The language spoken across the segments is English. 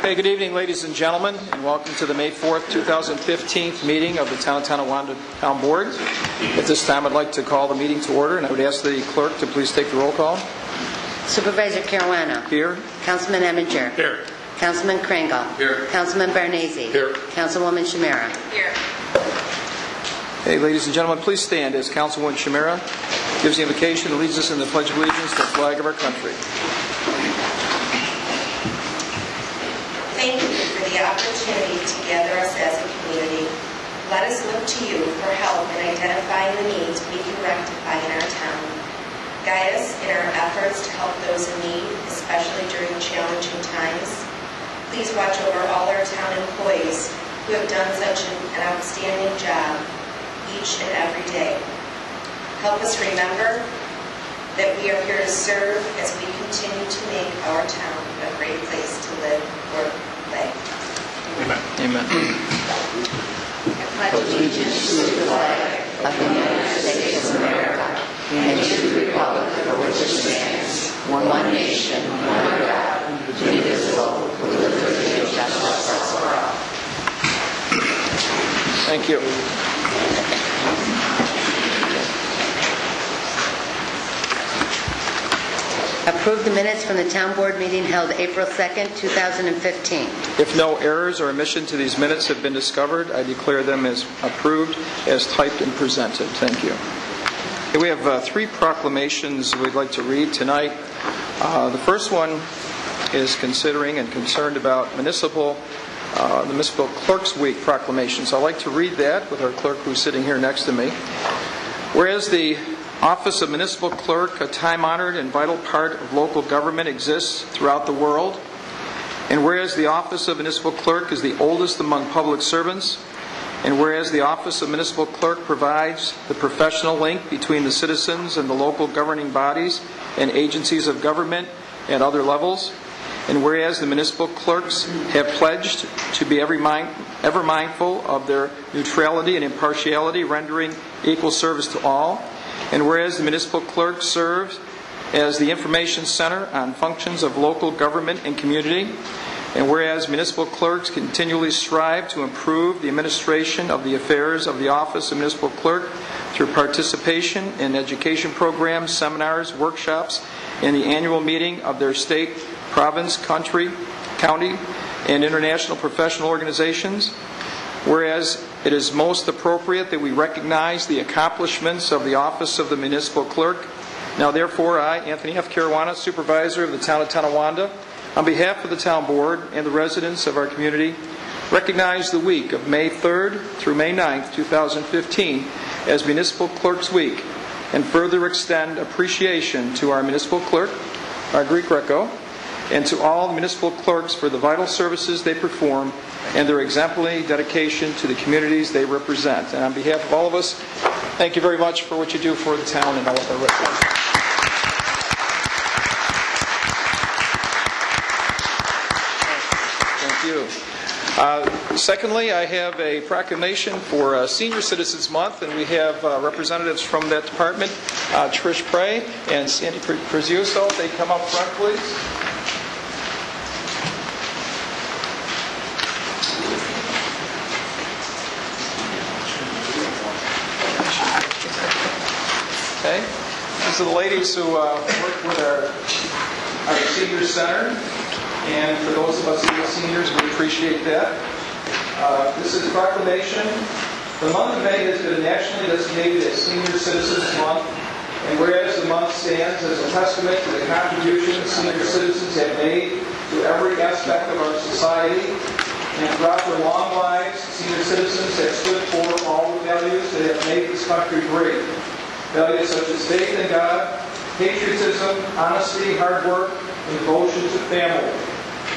Hey, good evening, ladies and gentlemen, and welcome to the May 4th, 2015 meeting of the Town of Tonawanda Town Board. At this time, I'd like to call the meeting to order, and I would ask the clerk to please take the roll call. Supervisor Caruana. Here. Councilman Eminger. Here. Councilman Kringle. Here. Councilman Barnese. Here. Councilwoman Shamira. Here. Hey, ladies and gentlemen, please stand as Councilwoman Shamira gives the invocation and leads us in the Pledge of Allegiance to the flag of our country. Thank you for the opportunity to gather us as a community. Let us look to you for help in identifying the needs we can rectify in our town. Guide us in our efforts to help those in need, especially during challenging times. Please watch over all our town employees who have done such an outstanding job each and every day. Help us remember that we are here to serve as we continue to make our town a great place to live, work, play. Amen. Amen. I pledge allegiance to the flag of the United States of America and to the republic for which it stands, one nation, under God, indivisible, with liberty and justice for all. Thank you. Approve the minutes from the town board meeting held April 2nd, 2015. If no errors or omission to these minutes have been discovered, I declare them as approved as typed and presented. Thank you. Okay, we have three proclamations we'd like to read tonight. The first one is considering and concerned about the Municipal Clerks Week proclamation. So I'd like to read that with our clerk who's sitting here next to me. Whereas the Office of Municipal Clerk, a time-honored and vital part of local government, exists throughout the world, and whereas the Office of Municipal Clerk is the oldest among public servants, and whereas the Office of Municipal Clerk provides the professional link between the citizens and the local governing bodies and agencies of government at other levels, and whereas the municipal clerks have pledged to be ever mindful of their neutrality and impartiality, rendering equal service to all, and whereas the municipal clerk serves as the information center on functions of local government and community, and whereas municipal clerks continually strive to improve the administration of the affairs of the Office of Municipal Clerk through participation in education programs, seminars, workshops, and the annual meeting of their state, province, county, and international professional organizations, whereas it is most appropriate that we recognize the accomplishments of the Office of the Municipal Clerk. Now, therefore, I, Anthony F. Caruana, Supervisor of the Town of Tonawanda, on behalf of the Town Board and the residents of our community, recognize the week of May 3rd through May 9th, 2015 as Municipal Clerks Week, and further extend appreciation to our Municipal Clerk, our Greek Greco, and to all the municipal clerks for the vital services they perform and their exemplary dedication to the communities they represent. And on behalf of all of us, thank you very much for what you do for the town and all of our residents. Thank you. Secondly, I have a proclamation for Senior Citizens Month, and we have representatives from that department, Trish Prey and Sandy Prezioso. If they come up front, please. Okay. These are the ladies who work with our senior center, and for those of us who are seniors, we appreciate that. This is a proclamation. The month of May has been nationally designated as Senior Citizens Month, and whereas the month stands as a testament to the contribution senior citizens have made to every aspect of our society, and throughout their long lives, senior citizens have stood for all the values that have made this country great. Values such as faith in God, patriotism, honesty, hard work, and devotion to family.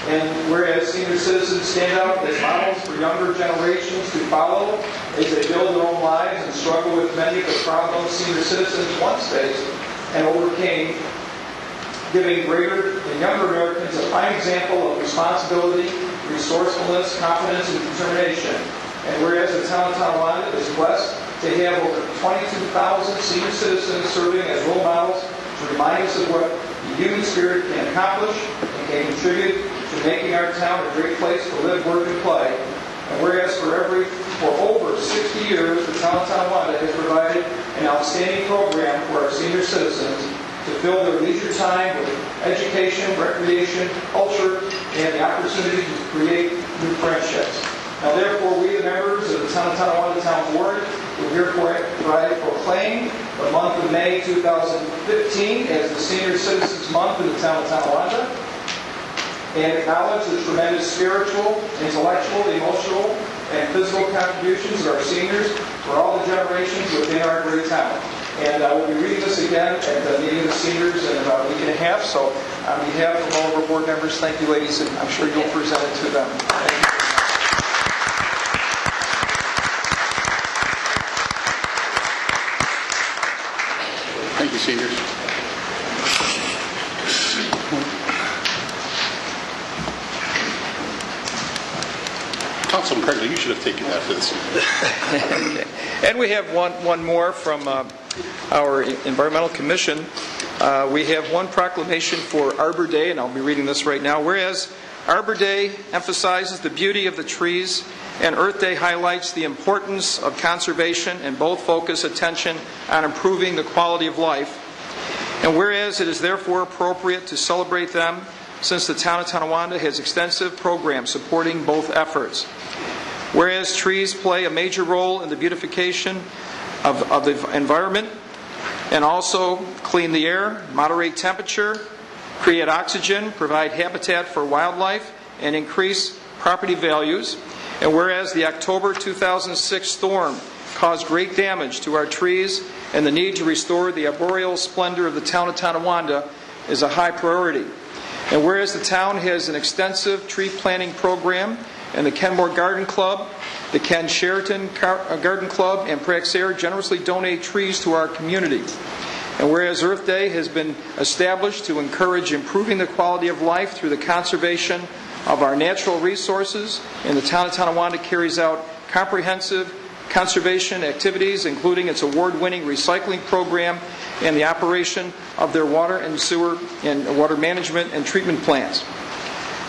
And whereas senior citizens stand out as models for younger generations to follow as they build their own lives and struggle with many of the problems senior citizens once faced and overcame, giving greater and younger Americans a fine example of responsibility, resourcefulness, confidence, and determination. And whereas the town of Tonawanda is blessed to have over 22,000 senior citizens serving as role models to remind us of what the human spirit can accomplish and can contribute to making our town a great place to live, work, and play. And whereas for over 60 years, the town of Tonawanda has provided an outstanding program for our senior citizens to fill their leisure time with education, recreation, culture, and the opportunity to create new friendships. Now, therefore, we, the members of the Town of Tonawanda Town Board, will hereby proclaim the month of May 2015 as the Senior Citizens Month in the Town of Tonawanda, and acknowledge the tremendous spiritual, intellectual, emotional, and physical contributions of our seniors for all the generations within our great town. And we'll be reading this again at the meeting of the seniors in about a week and a half. So on behalf of all of our board members, thank you, ladies, and I'm sure you'll present it to them. Thank you. Thank you, seniors. Councilman Craig, you should have taken that for this. And we have one more from our Environmental Commission. We have one proclamation for Arbor Day, and I'll be reading this right now. Whereas Arbor Day emphasizes the beauty of the trees, and Earth Day highlights the importance of conservation, and both focus attention on improving the quality of life. And whereas it is therefore appropriate to celebrate them, since the town of Tonawanda has extensive programs supporting both efforts. Whereas trees play a major role in the beautification of the environment and also clean the air, moderate temperature, create oxygen, provide habitat for wildlife, and increase property values. And whereas the October 2006 storm caused great damage to our trees and the need to restore the arboreal splendor of the town of Tonawanda is a high priority. And whereas the town has an extensive tree planting program, and the Kenmore Garden Club, the Ken Sheraton Garden Club, and Praxair generously donate trees to our community. And whereas Earth Day has been established to encourage improving the quality of life through the conservation of our natural resources, and the town of Tonawanda carries out comprehensive conservation activities, including its award-winning recycling program and the operation of their water and sewer and water management and treatment plants.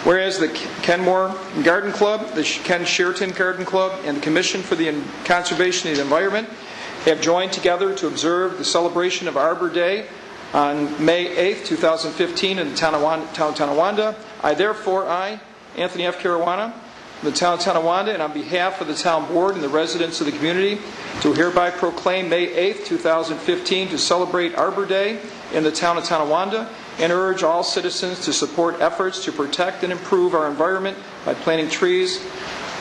Whereas the Kenmore Garden Club, the Ken Sheraton Garden Club, and the Commission for the Conservation of the Environment have joined together to observe the celebration of Arbor Day on May 8, 2015 in the town of Tonawanda. I, Anthony F. Caruana, the town of Tonawanda, and on behalf of the town board and the residents of the community, to hereby proclaim May 8, 2015 to celebrate Arbor Day in the town of Tonawanda, and urge all citizens to support efforts to protect and improve our environment by planting trees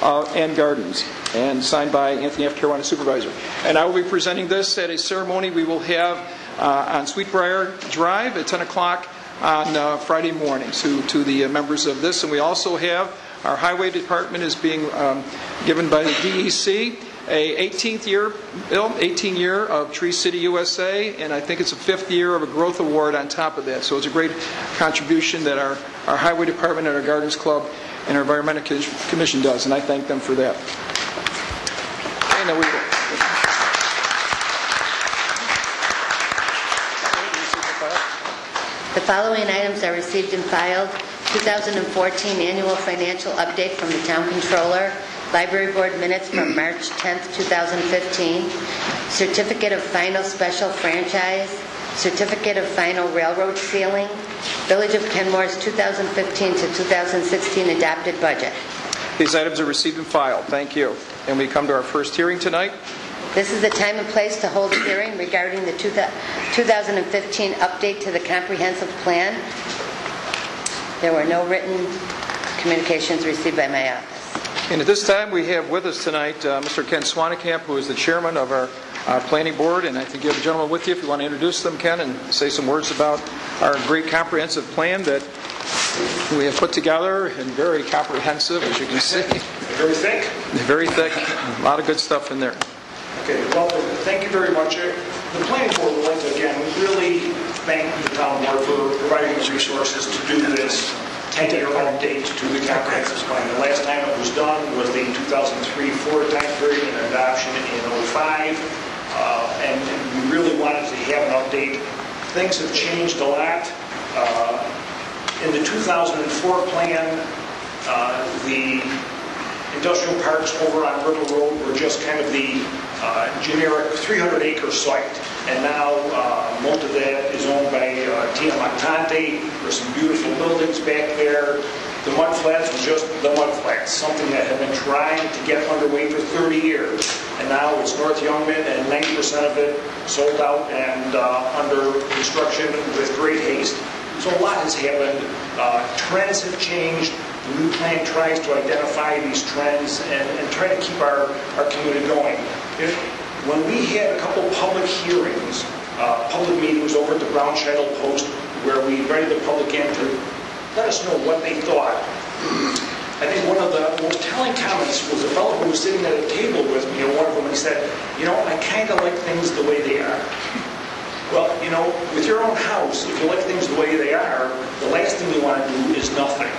and gardens. And signed by Anthony F. Caruana, Supervisor. And I will be presenting this at a ceremony we will have on Sweetbriar Drive at 10 o'clock on Friday morning to the members of this. And we also have our Highway Department is being given by the DEC a 18th year of Tree City USA, and I think it's a 5th year of a growth award on top of that. So it's a great contribution that our Highway Department and our Gardens Club and our Environmental Commission does, and I thank them for that. And there we go. The following items are received and filed. 2014 Annual Financial Update from the Town Controller. Library Board Minutes from March 10th, 2015. Certificate of Final Special Franchise. Certificate of Final Railroad Ceiling. Village of Kenmore's 2015 to 2016 Adopted Budget. These items are received and filed. Thank you. And we come to our first hearing tonight. This is the time and place to hold a hearing regarding the 2015 update to the comprehensive plan. There were no written communications received by my office. And at this time, we have with us tonight Mr. Ken Swanekamp, who is the chairman of our planning board. And I think you have a gentleman with you if you want to introduce them, Ken, and say some words about our great comprehensive plan that we have put together, and very comprehensive, as you can see. Very thick? Very thick. A lot of good stuff in there. Okay, well, thank you very much. The planning board would like to, again, really thank the town board for providing us resources to do this 10-year update to the comprehensive plan. The last time it was done was the 2003-04 time period and adoption in 05, and we really wanted to have an update. Things have changed a lot. In the 2004 plan, the industrial parks over on River Road were just kind of the generic 300-acre site. And now most of that is owned by Tonawanda. There's some beautiful buildings back there. The mud flats were just the mud flats, something that had been trying to get underway for 30 years. And now it's North Youngman, and 90% of it sold out and under construction with great haste. So a lot has happened. Trends have changed. The new plan tries to identify these trends and try to keep our community going. When we had a couple public hearings, public meetings over at the Brown Shuttle Post, where we invited the public in to let us know what they thought. I think one of the most telling comments was a fellow who was sitting at a table with me, and one of them, he said, I kind of like things the way they are. Well, with your own house, if you like things the way they are, the last thing you want to do is nothing.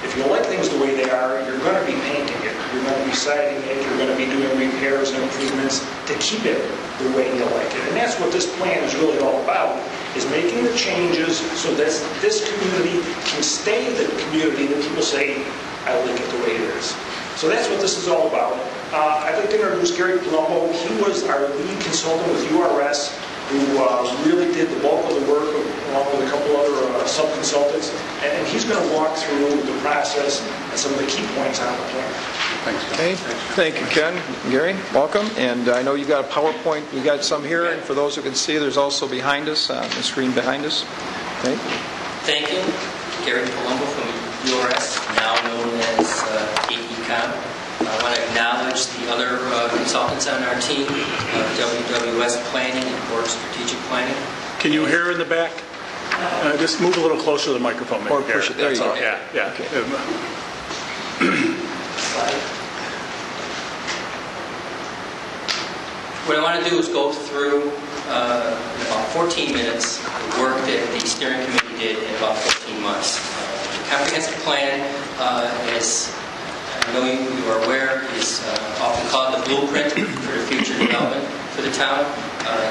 If you like things the way they are, you're going to be painting it, you're going to be siding it, you're going to be doing repairs and improvements to keep it the way you like it. And that's what this plan is really all about, is making the changes so that this community can stay the community that people say, I like it the way it is. So that's what this is all about. I'd like to introduce Gary Palumbo. He was our lead consultant with URS, who really did the bulk of the work, along with a couple other sub-consultants. And he's going to walk through the process and some of the key points on the plan. Thanks, Ken. Okay, thank you, Ken. Gary, welcome. And I know you've got a PowerPoint. We've got some here, and for those who can see, there's also behind us, on the screen behind us. Okay. Thank you. Gary Palumbo from URS, now known as AECOM. I want to acknowledge the other consultants on our team, WWS Planning and Board of Strategic Planning. Can you hear in the back? Just move a little closer to the microphone. Or push it. There you go. Yeah, yeah. Okay. What I want to do is go through in about 14 minutes the work that the steering committee did in about 15 months. The comprehensive plan, as I know you are aware, is often called the blueprint for the future development for the town.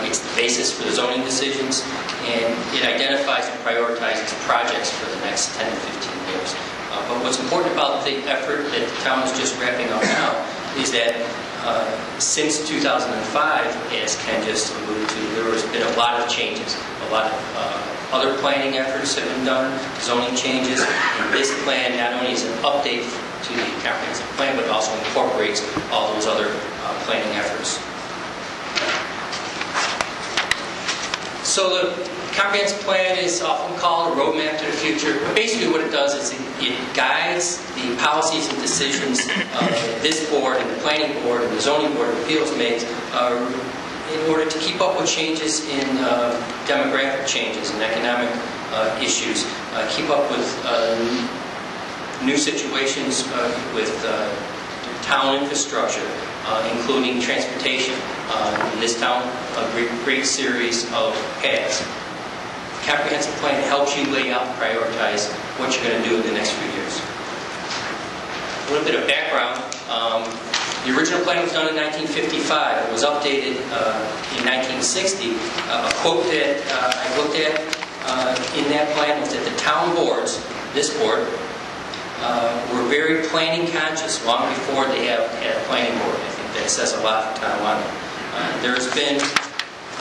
It's the basis for the zoning decisions, and it identifies and prioritizes projects for the next 10 to 15 years. But what's important about the effort that the town is just wrapping up now is that since 2005, as Ken just alluded to, there has been a lot of changes. A lot of other planning efforts have been done, zoning changes, and this plan not only is an update to the comprehensive plan, but it also incorporates all those other planning efforts. So the comprehensive plan is often called a roadmap to the future, but basically what it does is it guides the policies and decisions this board and the planning board and the zoning board of appeals makes in order to keep up with changes in demographic changes and economic issues, keep up with new situations with town infrastructure, including transportation. In this town, a great series of paths. The comprehensive plan helps you lay out and prioritize what you're going to do in the next few years. A little bit of background. The original plan was done in 1955. It was updated in 1960. A quote that I looked at in that plan was that the town boards, this board, were very planning conscious long before they had a planning board. I think that says a lot for Tonawanda. There has been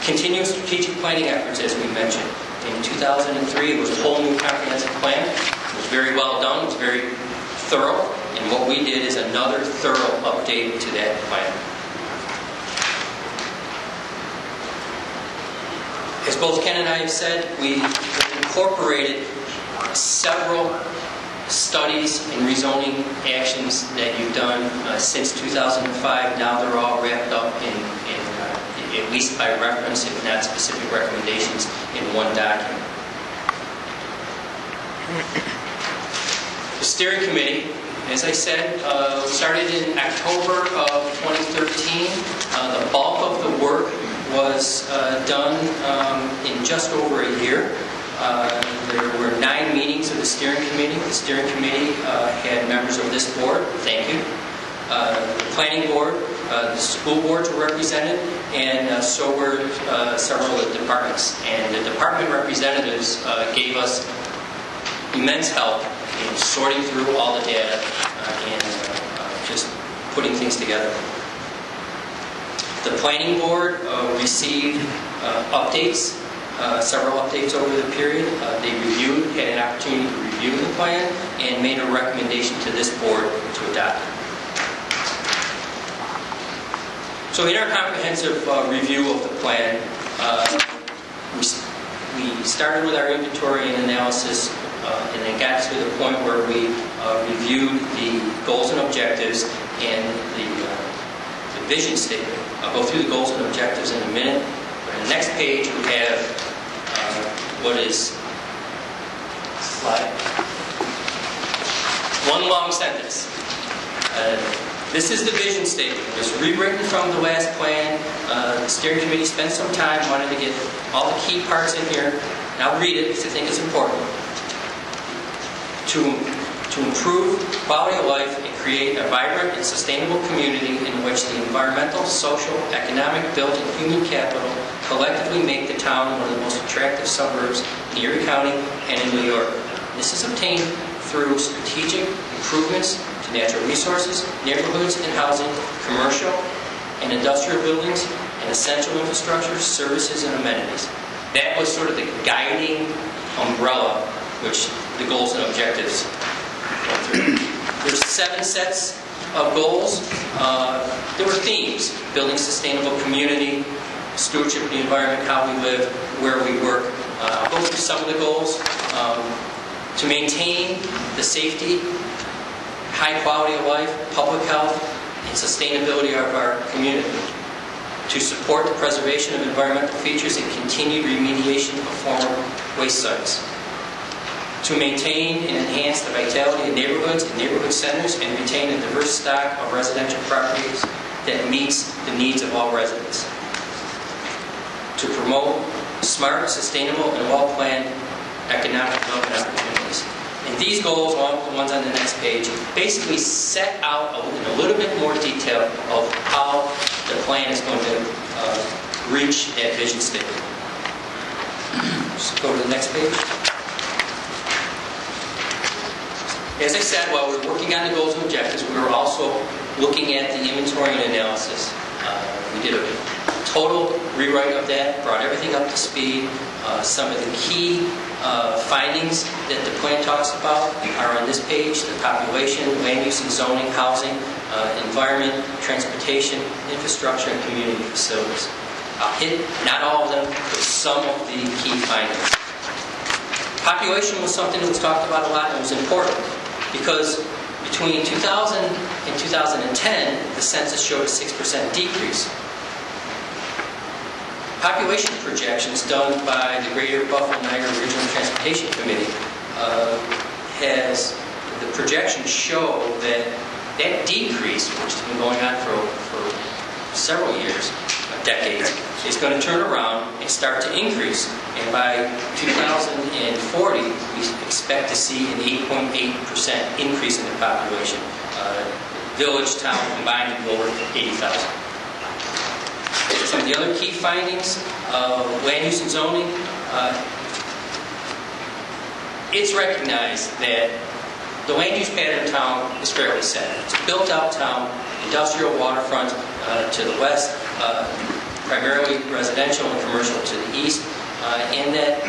continuous strategic planning efforts, as we mentioned. In 2003, it was a whole new comprehensive plan. It was very well done. It was very thorough. And what we did is another thorough update to that plan. As both Ken and I have said, we incorporated several studies and rezoning actions that you've done since 2005. Now they're all wrapped up in at least by reference, if not specific recommendations, in one document. The steering committee, as I said, started in October of 2013. The bulk of the work was done in just over a year. There were 9 meetings of the steering committee. The steering committee had members of this board. Thank you. The planning board, the school boards were represented, and so were several of the departments. And the department representatives gave us immense help in sorting through all the data and just putting things together. The planning board received updates, several updates over the period. They had an opportunity to review the plan and made a recommendation to this board to adopt it. So in our comprehensive review of the plan, we started with our inventory and analysis and then got to the point where we reviewed the goals and objectives and the vision statement. I'll go through the goals and objectives in a minute. But on the next page, we have what is slide. One long sentence. This is the vision statement. It was rewritten from the last plan. The steering committee spent some time, wanted to get all the key parts in here. And I'll read it because I think it's important. To improve quality of life and create a vibrant and sustainable community in which the environmental, social, economic, built, and human capital collectively make the town one of the most attractive suburbs in Erie County and in New York. This is obtained through strategic improvements to natural resources, neighborhoods and housing, commercial and industrial buildings, and essential infrastructure, services, and amenities. That was sort of the guiding umbrella which the goals and objectives went through. There's 7 sets of goals. There were themes: building sustainable community, stewardship of the environment, how we live, where we work. I'll go through some of the goals. To maintain the safety, high quality of life, public health, and sustainability of our community. To support the preservation of environmental features and continued remediation of former waste sites. To maintain and enhance the vitality of neighborhoods and neighborhood centers and retain a diverse stock of residential properties that meets the needs of all residents. To promote smart, sustainable, and well-planned economic development opportunities. And these goals, along with the ones on the next page, basically set out in a little bit more detail of how the plan is going to reach that vision statement. Just go to the next page. As I said, while we were working on the goals and objectives, we were also looking at the inventory and analysis. We did a total rewrite of that, brought everything up to speed. Some of the key findings that the plan talks about are on this page: the population, land use and zoning, housing, environment, transportation, infrastructure, and community facilities. I'll hit not all of them, but some of the key findings. Population was something that was talked about a lot and was important because between 2000 and 2010, the census showed a 6% decrease. Population projections done by the Greater Buffalo-Niagara Regional Transportation Committee the projections show that decrease, which has been going on for several years, decades, is going to turn around and start to increase. And by 2040, we expect to see an 8.8% increase in the population. Village, town combined to go over 80,000. Some of the other key findings of land use and zoning, it's recognized that the land use pattern in town is fairly set. It's a built-out town, industrial waterfront to the west, primarily residential and commercial to the east, and that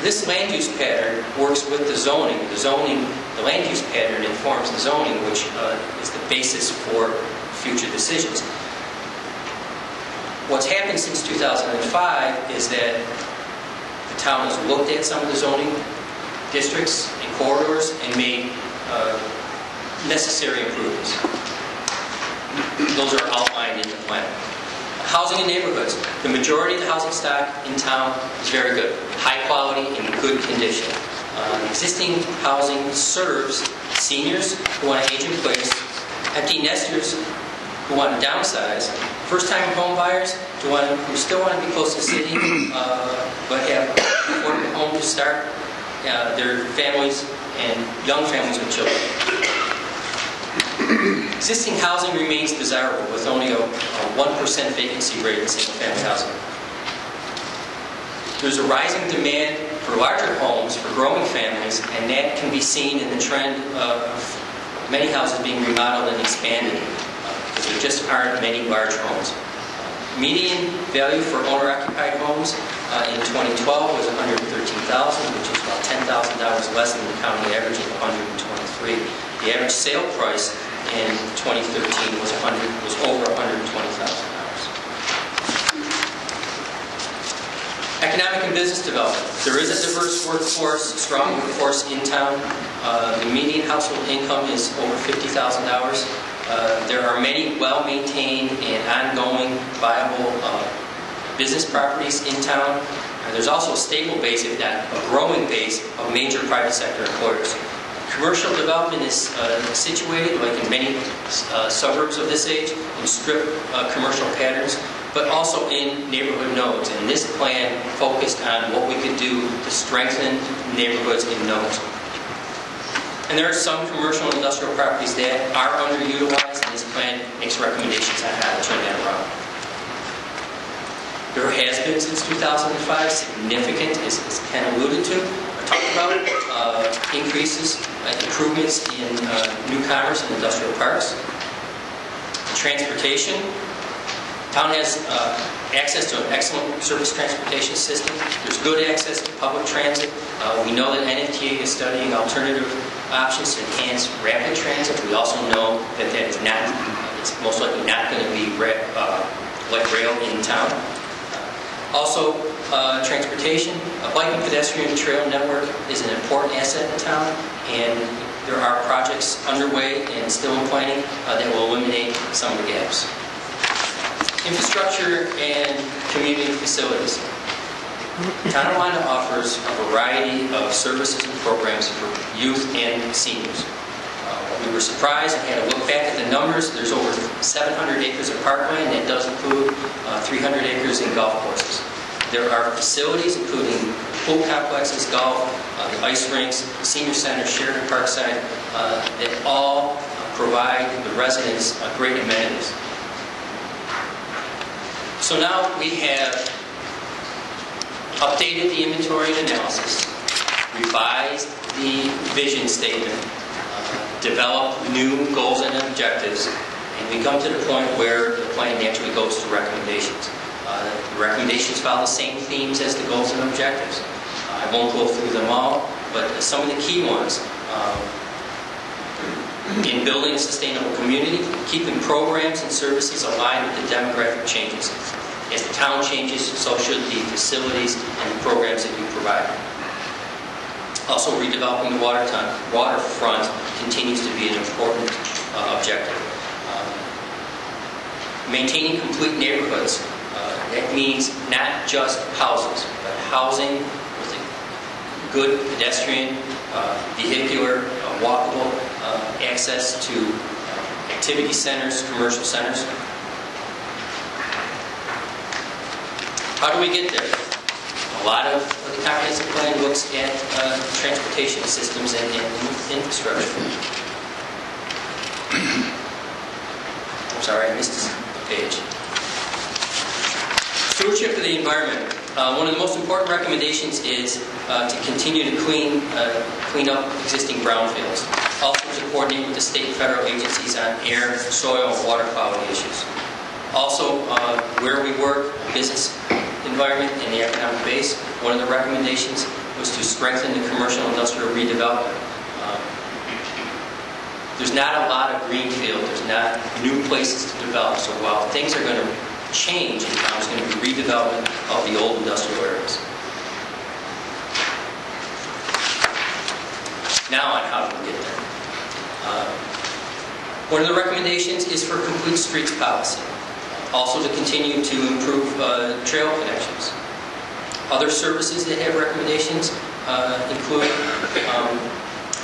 this land use pattern works with the zoning. The land use pattern informs the zoning, which is the basis for future decisions. What's happened since 2005 is that the town has looked at some of the zoning districts and corridors and made necessary improvements. Those are outlined in the plan. Housing and neighborhoods. The majority of the housing stock in town is very good, high quality and good condition. Existing housing serves seniors who want to age in place, empty nesters who want to downsize, first-time home buyers who still want to be close to the city but have an affordable home to start their families and young families with children. Existing housing remains desirable with only a 1% vacancy rate in single-family housing. There's a rising demand for larger homes, for growing families, and that can be seen in the trend of many houses being remodeled and expanded, because there just aren't many large homes. Median value for owner-occupied homes in 2012 was $113,000, which is about $10,000 less than the county average of $123,000. The average sale price in 2013 was over $120,000. Economic and business development. There is a diverse workforce, strong workforce in town. The median household income is over $50,000. There are many well-maintained and ongoing viable business properties in town. There's also a stable base, if not a growing base, of major private sector employers. Commercial development is situated, like in many suburbs of this age, in strip commercial patterns, but also in neighborhood nodes. And this plan focused on what we could do to strengthen neighborhoods in nodes. And there are some commercial and industrial properties that are underutilized, and this plan makes recommendations on how to turn that around. There has been, since 2005, significant, as Ken alluded to, talked about, increases, improvements in new commerce and industrial parks. Transportation. Town has access to an excellent surface transportation system. There's good access to public transit. We know that NFTA is studying alternative options to enhance rapid transit. We also know that that is not, it's most likely not going to be like rail in town. Also, transportation, a bike and pedestrian trail network is an important asset in town, and there are projects underway and still in planning that will eliminate some of the gaps. Infrastructure and community facilities. Tonawanda offers a variety of services and programs for youth and seniors. We were surprised and had to look back at the numbers. There's over 700 acres of parkland. That does include 300 acres in golf courses. There are facilities including pool complexes, golf, the ice rinks, senior center, Sheridan Parkside, that all provide the residents great amenities. So now we have updated the inventory and analysis, revised the vision statement, developed new goals and objectives, and we come to the point where the plan naturally goes to recommendations. The recommendations follow the same themes as the goals and objectives. I won't go through them all, but some of the key ones. In building a sustainable community, keeping programs and services aligned with the demographic changes. As the town changes, so should the facilities and the programs that we provide. Also, redeveloping the waterfront continues to be an important objective. Maintaining complete neighborhoods. That means not just houses, but housing with a good pedestrian, vehicular, walkable access to activity centers, commercial centers. How do we get there? A lot of the comprehensive plan looks at transportation systems and infrastructure. I'm sorry, I missed a page. Stewardship of the environment. One of the most important recommendations is to continue to clean up existing brownfields. Also to coordinate with the state and federal agencies on air, soil, and water quality issues. Also, where we work, business environment and the economic base, one of the recommendations was to strengthen the commercial industrial redevelopment. There's not a lot of greenfield, there's not new places to develop, so while things are going to change in town, there's going to be redevelopment of the old industrial areas. Now on how do we get there? One of the recommendations is for complete streets policy. Also to continue to improve trail connections. Other services that have recommendations include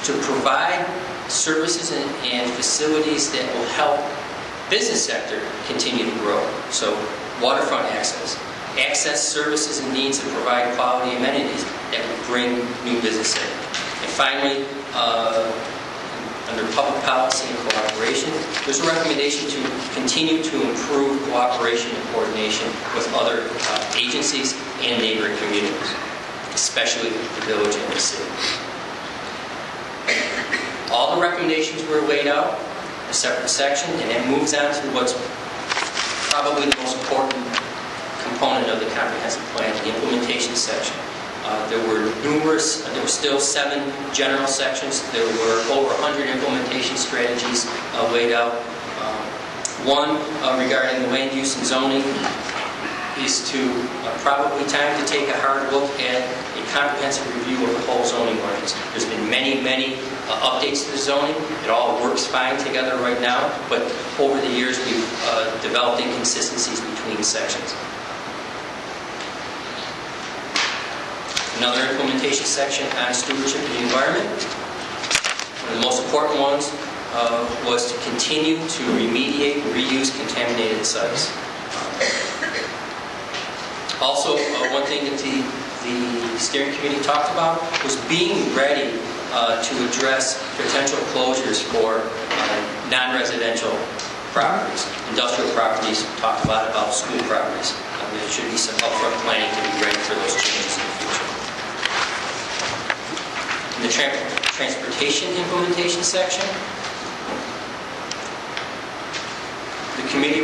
to provide services and facilities that will help business sector continue to grow. So waterfront access, access services and needs that provide quality amenities that will bring new business in. And finally, under public policy and cooperation, there's a recommendation to continue to improve cooperation and coordination with other agencies and neighboring communities. especially the village and the city. All the recommendations were laid out in a separate section, and it moves on to what's probably the most important component of the comprehensive plan, the implementation section. There were still 7 general sections. There were over 100 implementation strategies laid out. One regarding the land use and zoning is to probably time to take a hard look at a comprehensive review of the whole zoning ordinance. There's been many updates to the zoning. It all works fine together right now, but over the years we've developed inconsistencies between sections. Another implementation section on stewardship of the environment. One of the most important ones was to continue to remediate and reuse contaminated sites. Also, one thing that the steering committee talked about was being ready to address potential closures for non-residential properties. Industrial properties, talked a lot about school properties. There should be some upfront planning to be ready for those changes in the future. In the transportation implementation section, the committee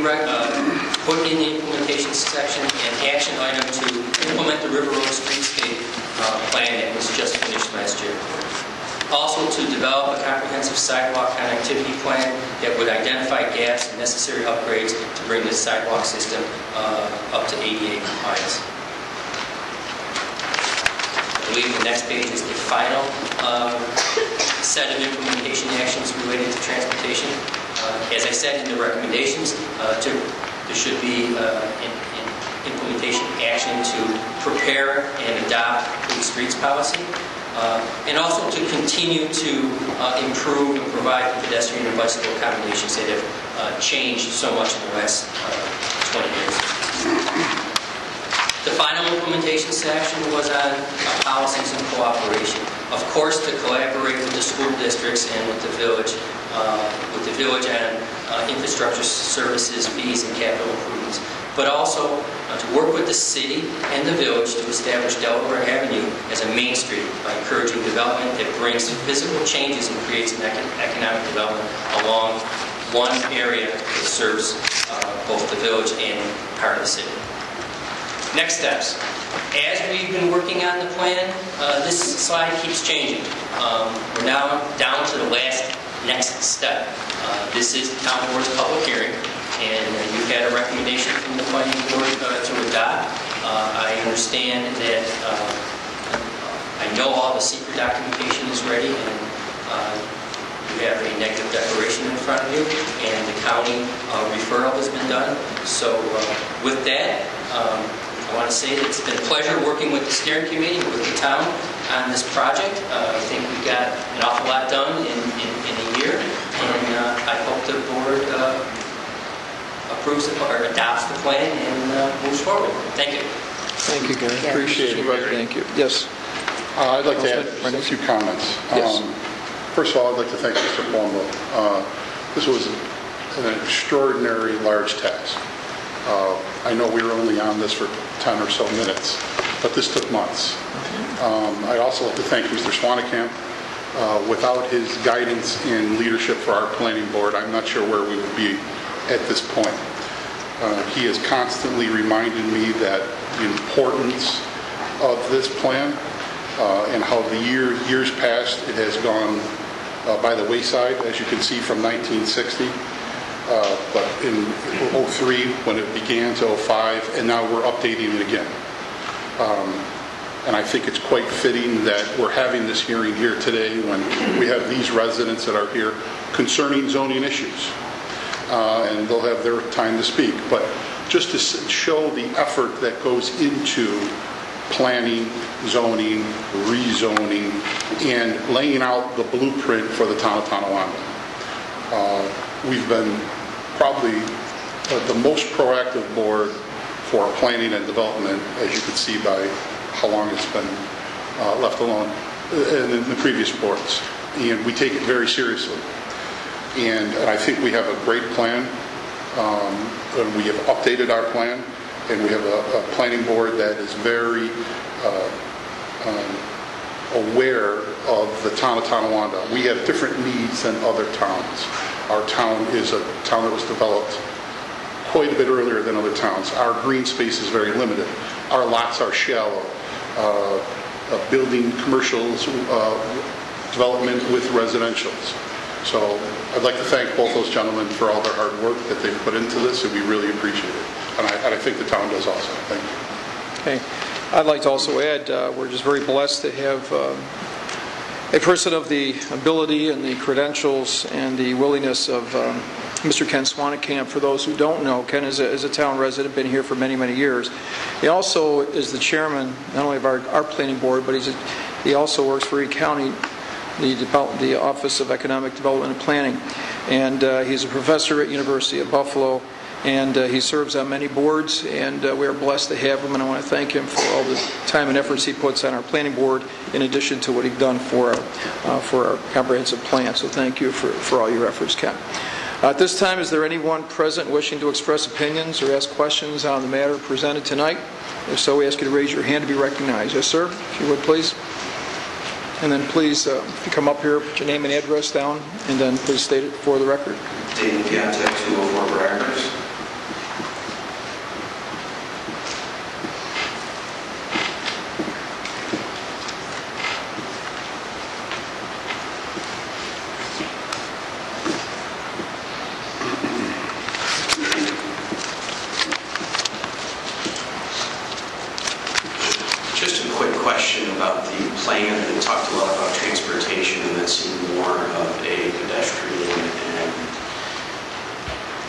put in the implementation section an action item to implement the River Road Streetscape plan that was just finished last year. Also to develop a comprehensive sidewalk connectivity plan that would identify gaps and necessary upgrades to bring the sidewalk system up to ADA compliance. I believe the next page is the final set of implementation actions related to transportation. As I said in the recommendations, there should be an implementation action to prepare and adopt the streets policy, and also to continue to improve and provide the pedestrian and bicycle accommodations that have changed so much in the last 20 years. The final implementation section was on policies and cooperation. Of course, to collaborate with the school districts and with the village on infrastructure services, fees, and capital improvements, but also to work with the city and the village to establish Delaware Avenue as a main street by encouraging development that brings physical changes and creates an economic development along one area that serves both the village and part of the city. Next steps. As we've been working on the plan, this slide keeps changing. We're now down to the next step. This is the town board's public hearing, and you've had a recommendation from the planning board to adopt. I understand that I know all the secret documentation is ready, and you have a negative declaration in front of you, and the county referral has been done. So with that, I want to say that it's been a pleasure working with the steering committee, with the town on this project. I think we got an awful lot done in a year, and I hope the board approves or adopts the plan and moves forward. Thank you. Thank you, Gary. Yeah. Appreciate it. Thank you. Yes. I'd like to add a few comments. Yes. First of all, I'd like to thank Mr. Palmer. This was an extraordinary large task. I know we were only on this for 10 or so minutes, but this took months. I'd also like to thank Mr. Swanekamp. Without his guidance and leadership for our planning board, I'm not sure where we would be at this point. He has constantly reminded me that the importance of this plan and how the years past it has gone by the wayside, as you can see from 1960. But in 03 when it began to 05, and now we're updating it again. And I think it's quite fitting that we're having this hearing here today when we have these residents that are here concerning zoning issues. And they'll have their time to speak. But just to show the effort that goes into planning, zoning, rezoning, and laying out the blueprint for the town of Tonawanda. We've been probably the most proactive board for planning and development, as you can see by how long it's been left alone in the previous boards. And we take it very seriously. And I think we have a great plan. And we have updated our plan. And we have a planning board that is very aware of the town of Tonawanda. We have different needs than other towns. Our town is a town that was developed quite a bit earlier than other towns. Our green space is very limited. Our lots are shallow. Building commercials, development with residentials. So I'd like to thank both those gentlemen for all their hard work that they've put into this, and we really appreciate it. And I think the town does also. Thank you. Okay. I'd like to also add, we're just very blessed to have a person of the ability and the credentials and the willingness of Mr. Ken Swanenkamp. For those who don't know, Ken is a town resident, been here for many, many years. He also is the chairman, not only of our planning board, but he also works for Erie County, the Office of Economic Development and Planning. And he's a professor at University of Buffalo, and he serves on many boards, and we are blessed to have him, and I want to thank him for all the time and efforts he puts on our planning board, in addition to what he's done for our comprehensive plan. So thank you for all your efforts, Ken. At this time, is there anyone present wishing to express opinions or ask questions on the matter presented tonight? If so, we ask you to raise your hand to be recognized. Yes, sir, if you would, please. And then please, if you come up here, put your name and address down, and then please state it for the record. Dave Piatek, 204 Braggers. Just a quick question about the plan. It talked a lot about transportation, and that seemed more of a pedestrian and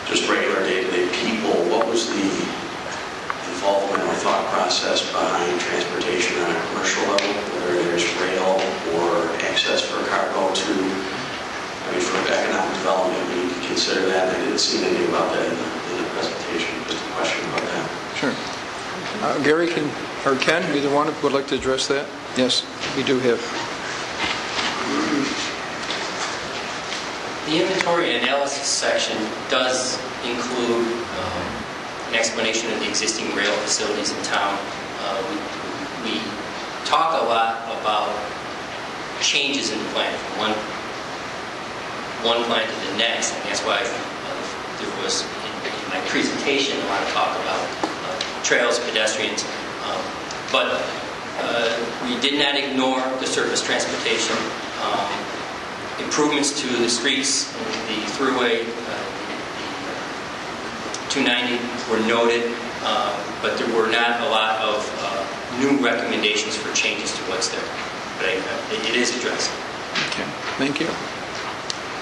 just regular day-to-day people. What was the involvement or thought process behind transportation on a commercial level, whether there's rail or access for cargo to, for economic development, we need to consider that. I didn't see anything about that in the presentation. Just a question about that. Sure. Gary or Ken, either one would like to address that? Yes, we do have. The inventory analysis section does include an explanation of the existing rail facilities in town. We talk a lot about changes in the plan from one plan to the next, and that's why there was in my presentation a lot of talk about trails, pedestrians, but we did not ignore the surface transportation. Improvements to the streets, the thruway, 290 were noted, but there were not a lot of new recommendations for changes to what's there. But it is addressed. Okay, thank you.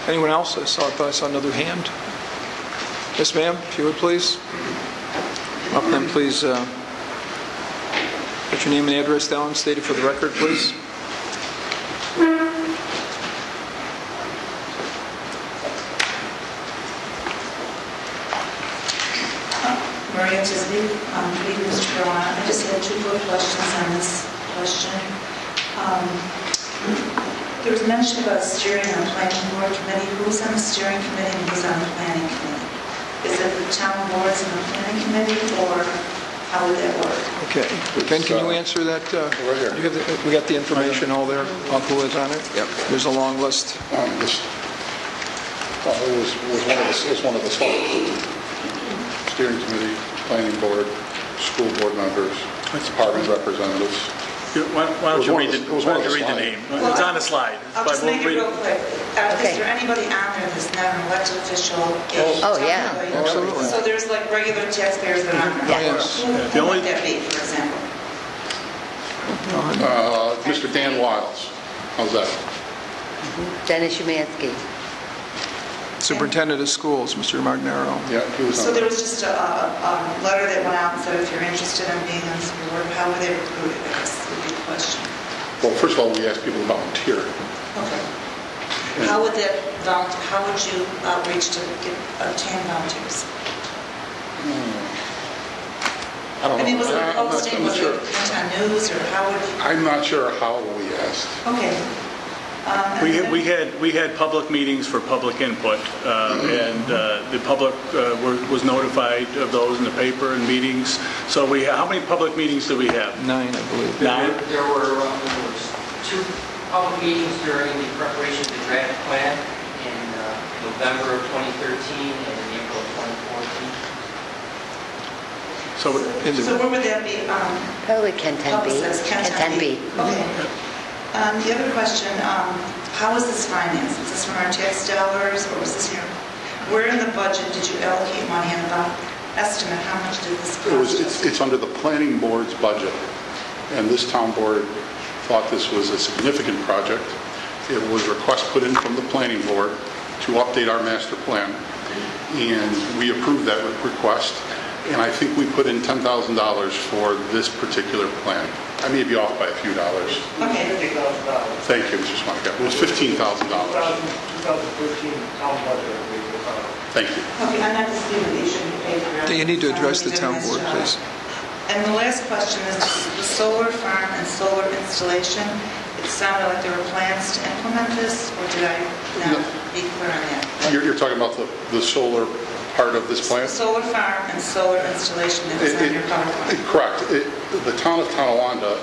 Anyone else? I saw another hand. Yes, ma'am, if you would please. Up then, please put your name and address down, state it for the record, please. Maria Tisby, good evening, Mr. Carolina. I just had two quick questions on this question. There was mention about steering on planning board committee. Who's on the steering committee and who's on the planning committee? Is it the town boards and the planning committee, or how would that work? Okay. Ben, can you answer that? Right here. We got the information all there of who is on it? Yep. There's a long list. It was one of the steering committee, planning board, school board members, department representatives. Why don't you read the name? It's on the slide. I'll just make it real quick. Is there anybody on there that's not an elected official? Oh, yeah. Absolutely. So there's like regular taxpayers that aren't. Yes. Who would that be, for example? Mr. Dan Wiles. How's that? Dennis Shumansky. Superintendent of Schools, Mr. Magnaro. Yeah, he was So on there there. was just a letter that went out and said if you're interested in being on this board, how would they recruit it? I guess would be the question. Well, first of all, we asked people to volunteer. Okay. How would you outreach to obtain volunteers? I don't know. I mean, was it I'm not posting, was sure. it print on news, or how would you? I'm not sure how we asked. Okay. We had public meetings for public input, and the public was notified of those in the paper and meetings. So how many public meetings do we have? 9, I believe. 9. There were two public meetings during the preparation of the draft plan in November of 2013 and in April of 2014. So, So where would that be? Probably Can 10B. Publicist, Can 10B. Okay. The other question, how is this financed? Is this from our tax dollars, or was this here? Where in the budget did you allocate money, and about estimate, how much did this cost? It's under the planning board's budget, and this town board thought this was a significant project. It was a request put in from the planning board to update our master plan, and we approved that request, and I think we put in $10,000 for this particular plan. I may be off by a few dollars. Okay. $50,000. Thank you, Mr. Smonica. It was $15,000. 2013 town budget. Thank you. Okay, I'm not disputing that you should be paid for it. You need to address the town board, please. And the last question is the solar farm and solar installation. It sounded like there were plans to implement this, or did I not be clear on that? You're talking about the solar part of this plan? Solar farm and solar installation that was on your PowerPoint. Correct. The town of Tonawanda,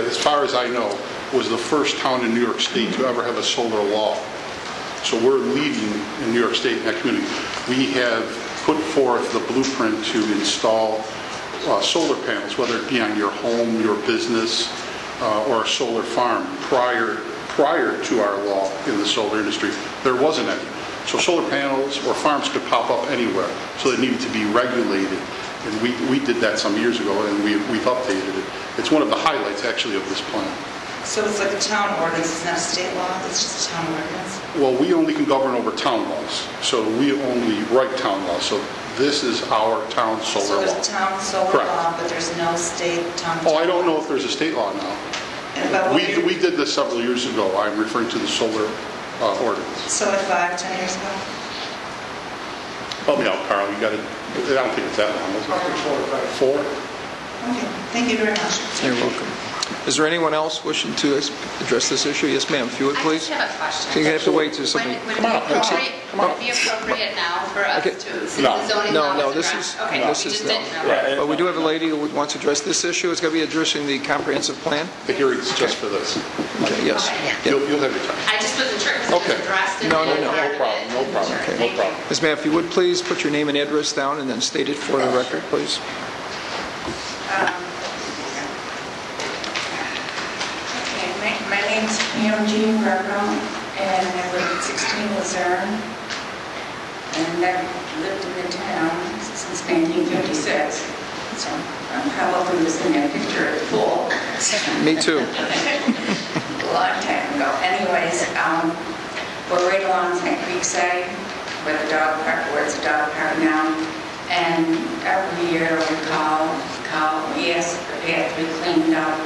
as far as I know, was the first town in New York State to ever have a solar law. So we're leading in New York State in that community. We have put forth the blueprint to install solar panels, whether it be on your home, your business, or a solar farm. Prior to our law in the solar industry, there wasn't any. So solar panels or farms could pop up anywhere, so they needed to be regulated. And we did that some years ago, and we've updated it. It's one of the highlights, actually, of this plan. So it's like a town ordinance, it's not a state law, it's just a town ordinance? Well, we only can govern over town laws, so we only write town laws. So this is our town solar So law. there's a town solar Correct. law, but there's no state town... Oh, I don't know if there's a state law now. And about what year- We did this several years ago. I'm referring to the solar ordinance. So like 5-10 years ago? Help me out, Carl. You got it. I don't think it's that long, is it? 4? Okay, thank you very much. You're welcome. Is there anyone else wishing to address this issue? Yes, ma'am, if you would, I please. just have a question. So you're going to have to wait till somebody... Would it be appropriate now for us Okay. to, since the zoning law No, was this addressed? is... Okay, this we is just didn't know. But we do have a lady who wants to address this issue. It's going to be addressing the comprehensive plan. The hearing's just for this. Okay, yes. Okay. You'll have your time. I just wasn't sure because Okay. it was addressed in No, the no, no. part No of problem, it. no problem, Sure, no thank you. problem. Ms. Mayor, if you would please put your name and address down and then state it for the record, please. Okay, my name's Pam Jean Greco, and I live at 16 Luzerne, and I've lived in the town since 1956, so I'm probably was in that picture at full. Me too. A long time ago. Anyways, we're right along St. Creekside, where the dog park, where it's a dog park now, and every year we call, we ask the path to be cleaned up,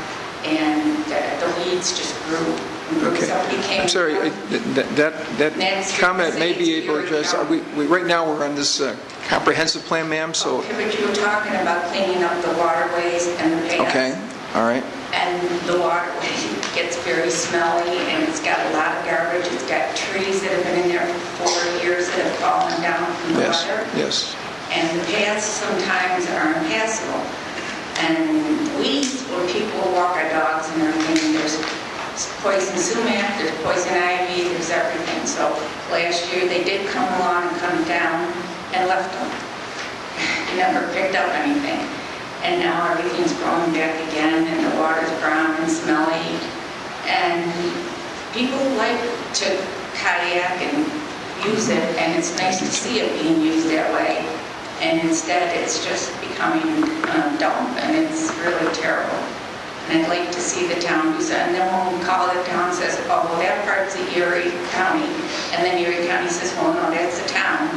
and the weeds just grew. and grew. Okay. Somebody came. I'm sorry, that comment may be able to address... Right now, we're on this comprehensive plan, ma'am, so... Okay, but you were talking about cleaning up the waterways and the paths. Okay, all right. And the waterway gets very smelly, and it's got a lot of garbage. It's got trees that have been in there for 4 years that have fallen down from the Yes, water. yes. And the paths sometimes are impassable. And weeds, when people walk our dogs and everything, there's poison sumac, there's poison ivy, there's everything. So last year, they did come along and come down and left them. Never picked up anything. And now everything's growing back again, and the water's brown and smelly. And people like to kayak and use it, and it's nice to see it being used that way. And instead, it's just becoming a dump, and it's really terrible. And I'd like to see the town use it. And then when we call it, the town says, oh, well, that part's the Erie County. And then Erie County says, well, no, that's the town.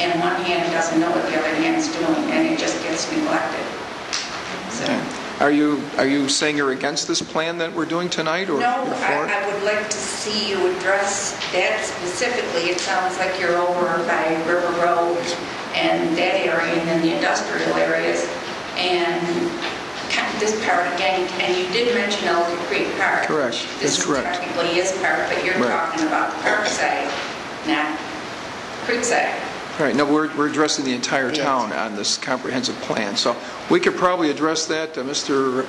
And one hand doesn't know what the other hand's doing, and it just gets neglected. So. Are you saying you're against this plan that we're doing tonight, or No, you're for it? I would like to see you address that specifically. It sounds like you're over by River Road and that area, and then the industrial areas, and this part again. And you did mention Ellicott Creek Park. Correct. That's correct. This technically is park, but you're Right. talking about the park side, not creek side. Right, no, we're addressing the entire town on this comprehensive plan. So we could probably address that. Mr.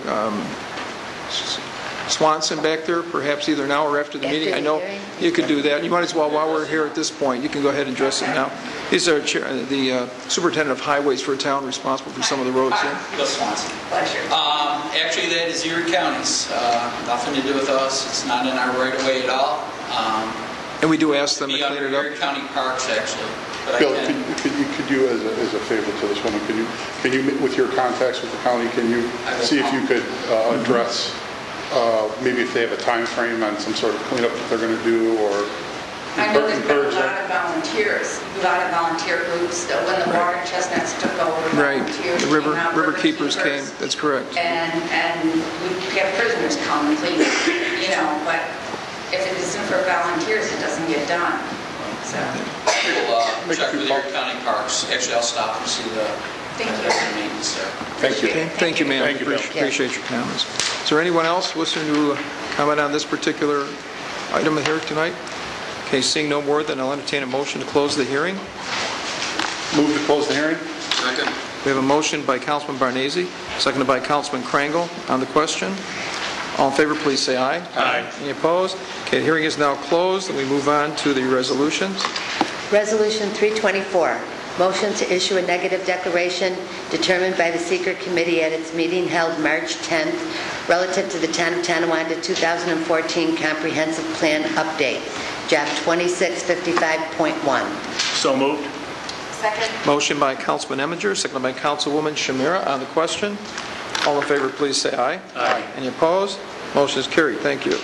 Swanson back there, perhaps either now or after the After meeting. I the know hearing? you could do that. You might as well, while we're here at this point, you can go ahead and address it now. He's our the superintendent of highways for a town responsible for some of the roads here. Bill Swanson. Pleasure. Actually, that is Erie County's. Nothing to do with us. It's not in our right of way at all. And we do ask them to Be clean under it up. Erie County Parks, actually. But I Bill, can- could you, as a favor to this woman, can you, with your contacts with the county, can you see if you could address, maybe if they have a time frame on some sort of cleanup that they're going to do, or I know there's been a encourage lot them? of volunteers, a lot of volunteer groups, that when the water chestnuts took over, Right. volunteers The river came out, keepers came. That's correct. And we have prisoners come and clean, but if it isn't for volunteers, it doesn't get done, so. We'll check with Erie County Parks. Actually, I'll stop and see the Thank you. maintenance there. Thank you. Okay, thank you, ma'am. Thank you, Bill. Appreciate your comments. Is there anyone else wishing to comment on this particular item here tonight? Okay, seeing no more, then I'll entertain a motion to close the hearing. Move to close the hearing? Second. We have a motion by Councilman Barnese, seconded by Councilman Krangle on the question. All in favor, please say aye. Aye. Any opposed? Okay, the hearing is now closed, and we move on to the resolutions. Resolution 324, motion to issue a negative declaration determined by the Secret Committee at its meeting held March 10th relative to the Town of Tonawanda 2014 Comprehensive Plan Update, Job 2655.1. So moved. Second. Motion by Councilman Eminger, seconded by Councilwoman Shamira on the question. All in favor, please say aye. Aye. Any opposed? Motion is carried. Thank you.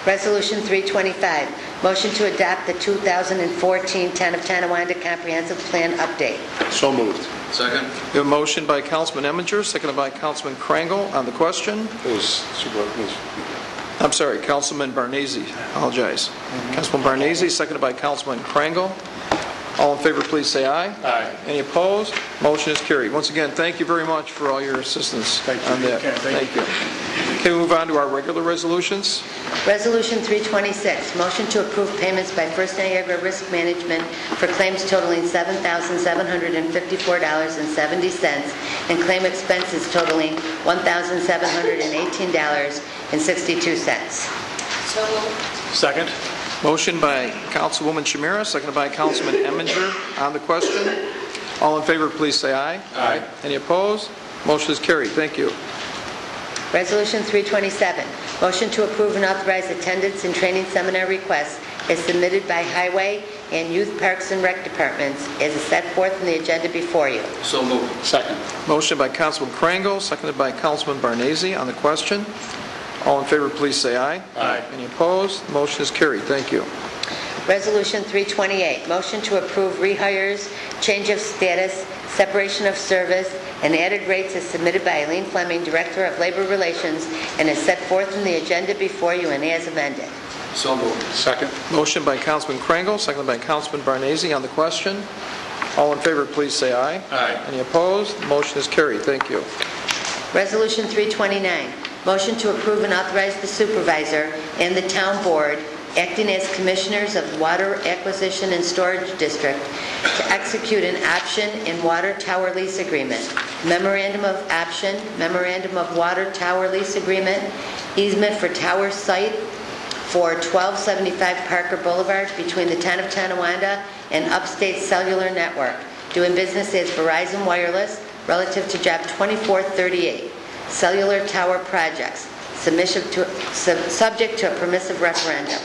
Resolution 325, motion to adopt the 2014 Town of Tonawanda Comprehensive Plan Update. So moved. Second. We have a motion by Councilman Eminger, seconded by Councilman Krangle on the question. I'm sorry, Councilman Barnese. Apologize. Councilman Barnese, seconded by Councilman Krangle. All in favor, please say aye. Aye. Any opposed? Motion is carried. Once again, thank you very much for all your assistance Thank you. on that. Okay, thank you. Okay, we move on to our regular resolutions. Resolution 326, motion to approve payments by First Niagara Risk Management for claims totaling $7,754.70 and claim expenses totaling $1,718.62. So moved. Second. Motion by Councilwoman Shamira, seconded by Councilman Eminger on the question. All in favor, please say aye. Aye. Any opposed? Motion is carried. Thank you. Resolution 327, motion to approve and authorize attendance and training seminar requests as submitted by Highway and Youth Parks and Rec Departments as is set forth in the agenda before you. So moved. Second. Motion by Councilman Krangle, seconded by Councilman Barnese on the question. All in favor, please say aye. Aye. Any opposed? Motion is carried. Thank you. Resolution 328, motion to approve rehires, change of status, separation of service, and added rates as submitted by Eileen Fleming, Director of Labor Relations, and is set forth in the agenda before you and as amended. So moved. Second. Motion by Councilman Krangle, seconded by Councilman Barnese on the question. All in favor, please say aye. Aye. Any opposed? Motion is carried. Thank you. Resolution 329, motion to approve and authorize the supervisor and the town board acting as commissioners of the Water Acquisition and Storage District to execute an option and water tower lease agreement, memorandum of option, memorandum of water tower lease agreement, easement for tower site for 1275 Parker Boulevard between the Town of Tonawanda and Upstate Cellular Network, doing business as Verizon Wireless relative to Job 2438, cellular tower projects, subject to a permissive referendum.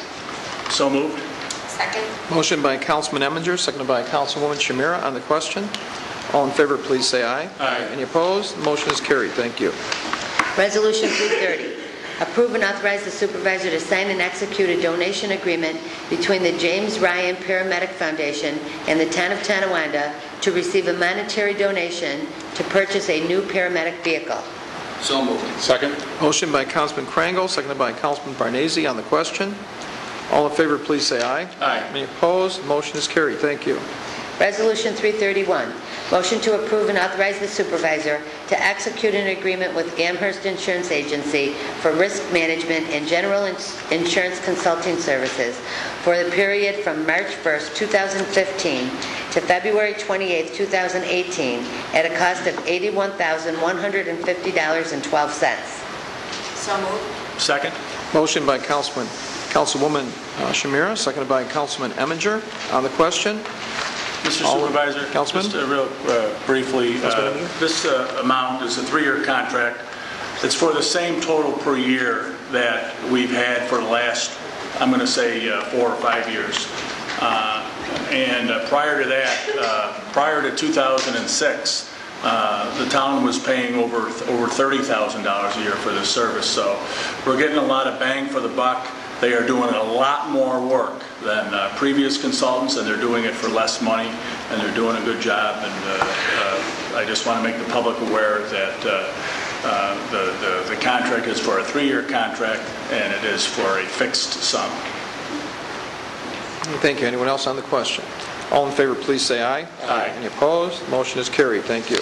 So moved. Second. Motion by Councilman Eminger, seconded by Councilwoman Shamira on the question. All in favor, please say aye. Aye. Any opposed? Motion is carried. Thank you. Resolution 330, approve and authorize the supervisor to sign and execute a donation agreement between the James Ryan Paramedic Foundation and the Town of Tonawanda to receive a monetary donation to purchase a new paramedic vehicle. So moved. Second. Motion by Councilman Krangle, seconded by Councilman Barnese on the question. All in favor, please say aye. Aye. Any opposed? Motion is carried. Thank you. Resolution 331, motion to approve and authorize the supervisor to execute an agreement with Amherst Insurance Agency for risk management and general insurance consulting services for the period from March 1st, 2015 to February 28th, 2018 at a cost of $81,150.12. So moved. Second. Motion by Councilwoman Shamira, seconded by Councilman Eminger. On the question, Mr. All- Supervisor, Councilman? just real briefly, Councilman Eminger? this amount is a 3-year contract. It's for the same total per year that we've had for the last, I'm going to say, 4 or 5 years. And prior to that, prior to 2006, the town was paying over $30,000 a year for this service. So we're getting a lot of bang for the buck. They are doing a lot more work than previous consultants, and they're doing it for less money, and they're doing a good job. And I just want to make the public aware that the contract is for a 3-year contract, and it is for a fixed sum. Thank you. Anyone else on the question? All in favor, please say aye. Aye. Any opposed? Motion is carried. Thank you.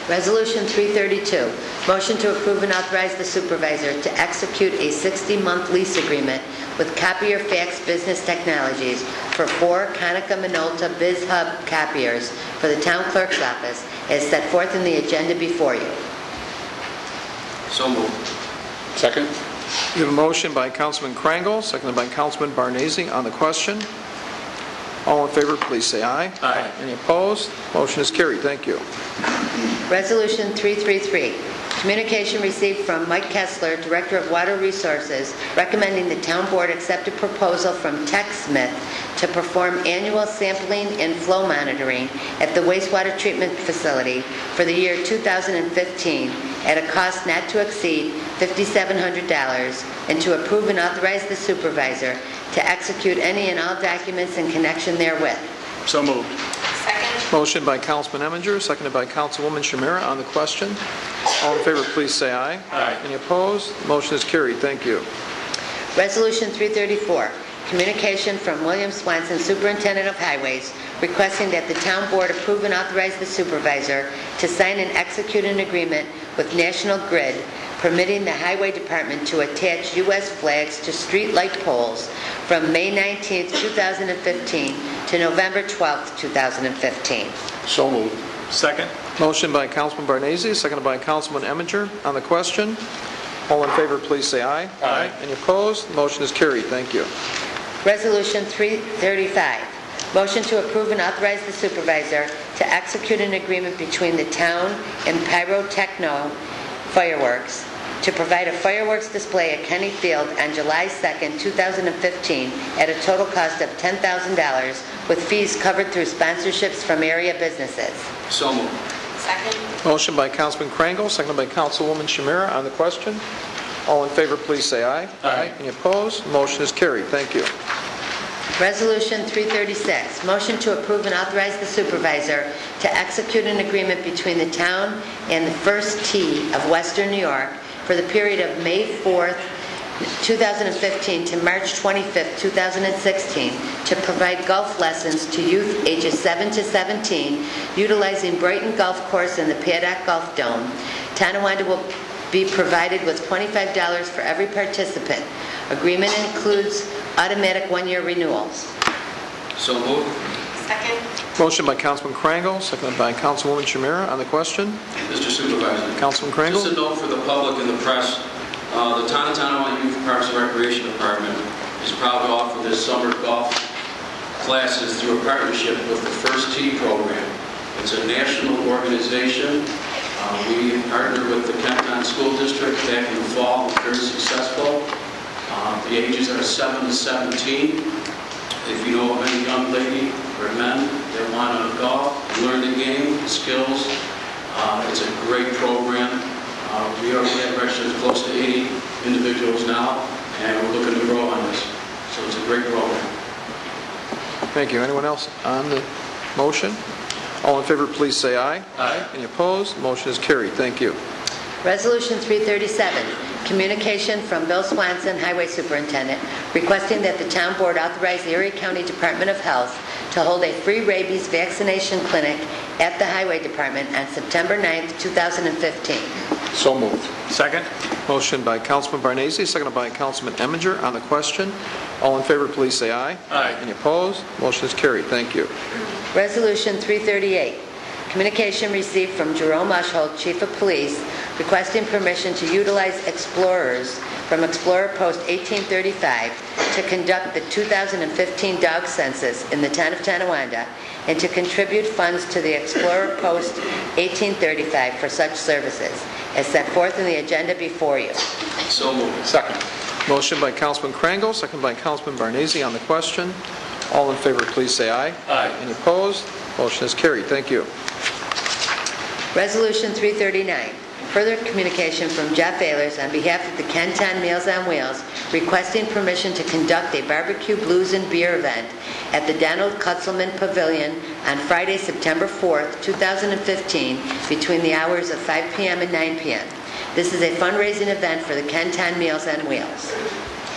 Resolution 332, motion to approve and authorize the supervisor to execute a 60-month lease agreement with Copier Fax Business Technologies for 4 Konica Minolta BizHub copiers for the town clerk's office as set forth in the agenda before you. So moved. Second? We have a motion by Councilman Krangle, seconded by Councilman Barnese. On the question, all in favor, please say aye. Aye. Any opposed? Motion is carried. Thank you. Resolution 333, communication received from Mike Kessler, Director of Water Resources, recommending the town board accept a proposal from TechSmith to perform annual sampling and flow monitoring at the wastewater treatment facility for the year 2015 at a cost not to exceed $5,700, and to approve and authorize the supervisor to execute any and all documents in connection therewith. So moved. Second. Motion by Councilman Eminger, seconded by Councilwoman Shamira. On the question, all in favor, please say aye. Aye. Any opposed? Motion is carried. Thank you. Resolution 334, communication from William Swanson, Superintendent of Highways, requesting that the town board approve and authorize the supervisor to sign and execute an agreement with National Grid permitting the Highway Department to attach U.S. flags to street light poles from May 19, 2015 to November 12, 2015. So moved. Second. Motion by Councilman Barnese, seconded by Councilman Eminger. On the question, all in favor, please say aye. Aye. Any opposed? Motion is carried. Thank you. Resolution 335, motion to approve and authorize the supervisor to execute an agreement between the town and Pyrotechno Fireworks to provide a fireworks display at Kenny Field on July 2nd, 2015 at a total cost of $10,000 with fees covered through sponsorships from area businesses. So moved. Second. Motion by Councilman Krangle, seconded by Councilwoman Shamira. On the question, all in favor, please say aye. Aye. Any opposed? Motion is carried. Thank you. Resolution 336, motion to approve and authorize the supervisor to execute an agreement between the town and the First Tee of Western New York for the period of May 4th, 2015 to March 25th, 2016 to provide golf lessons to youth ages 7 to 17 utilizing Brighton Golf Course and the Paddock Golf Dome. Tonawanda will be provided with $25 for every participant. Agreement includes automatic 1-year renewals. So moved. Second. Motion by Councilman Krangle, seconded by Councilwoman Shamira. On the question, Mr. Supervisor. Councilman Krangle. Just a note for the public and the press, the Town of Tonawanda Youth Parks and Recreation Department is proud to offer this summer golf classes through a partnership with the First Tee program. It's a national organization. We partnered with the Kenton School District back in the fall. It was very successful. The ages are 7 to 17. If you know of any young lady or men that want to golf, learn the game, the skills, it's a great program. We already have registered close to 80 individuals now, and we're looking to grow on this. So it's a great program. Thank you. Anyone else on the motion? All in favor, please say aye. Aye. Any opposed? Motion is carried. Thank you. Resolution 337, communication from Bill Swanson, Highway Superintendent, requesting that the town board authorize the Erie County Department of Health to hold a free rabies vaccination clinic at the Highway Department on September 9th, 2015. So moved. Second. Motion by Councilman Barnese, seconded by Councilman Eminger. On the question, all in favor, please say aye. Aye. Any opposed? Motion is carried. Thank you. Resolution 338, communication received from Jerome Ushold, Chief of Police, requesting permission to utilize Explorers from Explorer Post 1835 to conduct the 2015 dog census in the town of Tonawanda and to contribute funds to the Explorer Post 1835 for such services, as set forth in the agenda before you. So moved. Second. Motion by Councilman Krangle, second by Councilman Barnese on the question. All in favor, please say aye. Aye. Any opposed? Motion is carried. Thank you. Resolution 339, further communication from Jeff Ehlers on behalf of the Kenton Meals on Wheels requesting permission to conduct a barbecue blues and beer event at the Donald Kutzelman Pavilion on Friday, September 4th, 2015, between the hours of 5 p.m. and 9 p.m. This is a fundraising event for the Kenton Meals on Wheels.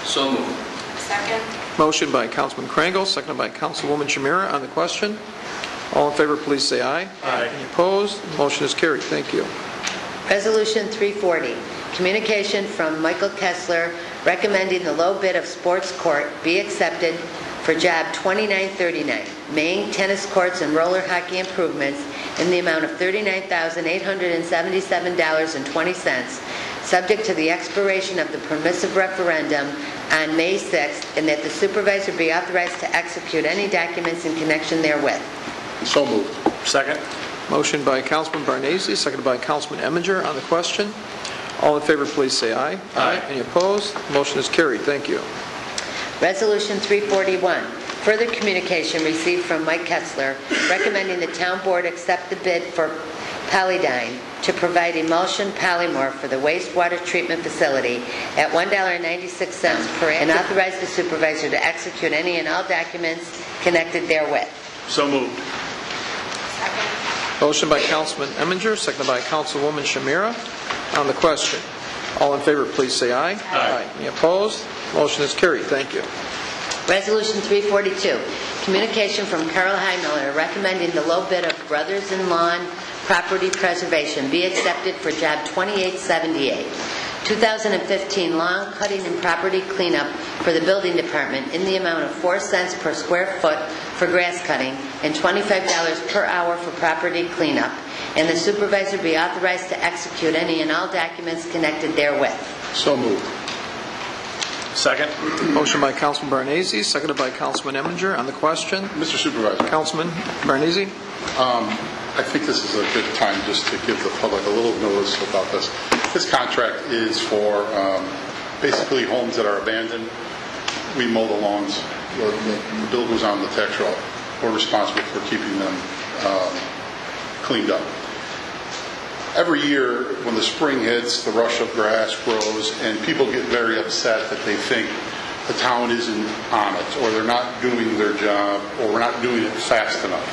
So moved. Second. Motion by Councilman Krangle, seconded by Councilwoman Shamira on the question. All in favor, please say aye. Aye. Any opposed? Motion is carried. Thank you. Resolution 340, communication from Michael Kessler recommending the low bid of sports court be accepted for job 2939, Maine tennis courts and roller hockey improvements in the amount of $39,877.20, subject to the expiration of the permissive referendum on May 6th, and that the supervisor be authorized to execute any documents in connection therewith. So moved. Second. Motion by Councilman Barnese, seconded by Councilman Eminger on the question. All in favor, please say aye. Aye. Any opposed? Motion is carried. Thank you. Resolution 341, further communication received from Mike Kessler recommending the town board accept the bid for Polydyne to provide emulsion polymorph for the wastewater treatment facility at $1.96 per and authorize the supervisor to execute any and all documents connected therewith. So moved. Second. Motion by Councilman Eminger, seconded by Councilwoman Shamira on the question. All in favor, please say aye. Aye. Any opposed? Motion is carried. Thank you. Resolution 342, communication from Carl Heimiller recommending the low bid of Brothers in Lawn Property Preservation be accepted for job 2878, 2015 lawn cutting and property cleanup for the building department in the amount of 4 cents per square foot for grass cutting and $25 per hour for property cleanup, and the supervisor be authorized to execute any and all documents connected therewith. So moved. Second. Motion by Councilman Barnese, seconded by Councilman Eminger on the question. Mr. Supervisor, Councilman Barnese? I think this is a good time just to give the public a little notice about this. This contract is for basically homes that are abandoned. We mow the lawns. The bill goes on the tax roll. We're responsible for keeping them cleaned up. Every year when the spring hits, the rush of grass grows, and people get very upset that they think the town isn't on it, or they're not doing their job, or we're not doing it fast enough.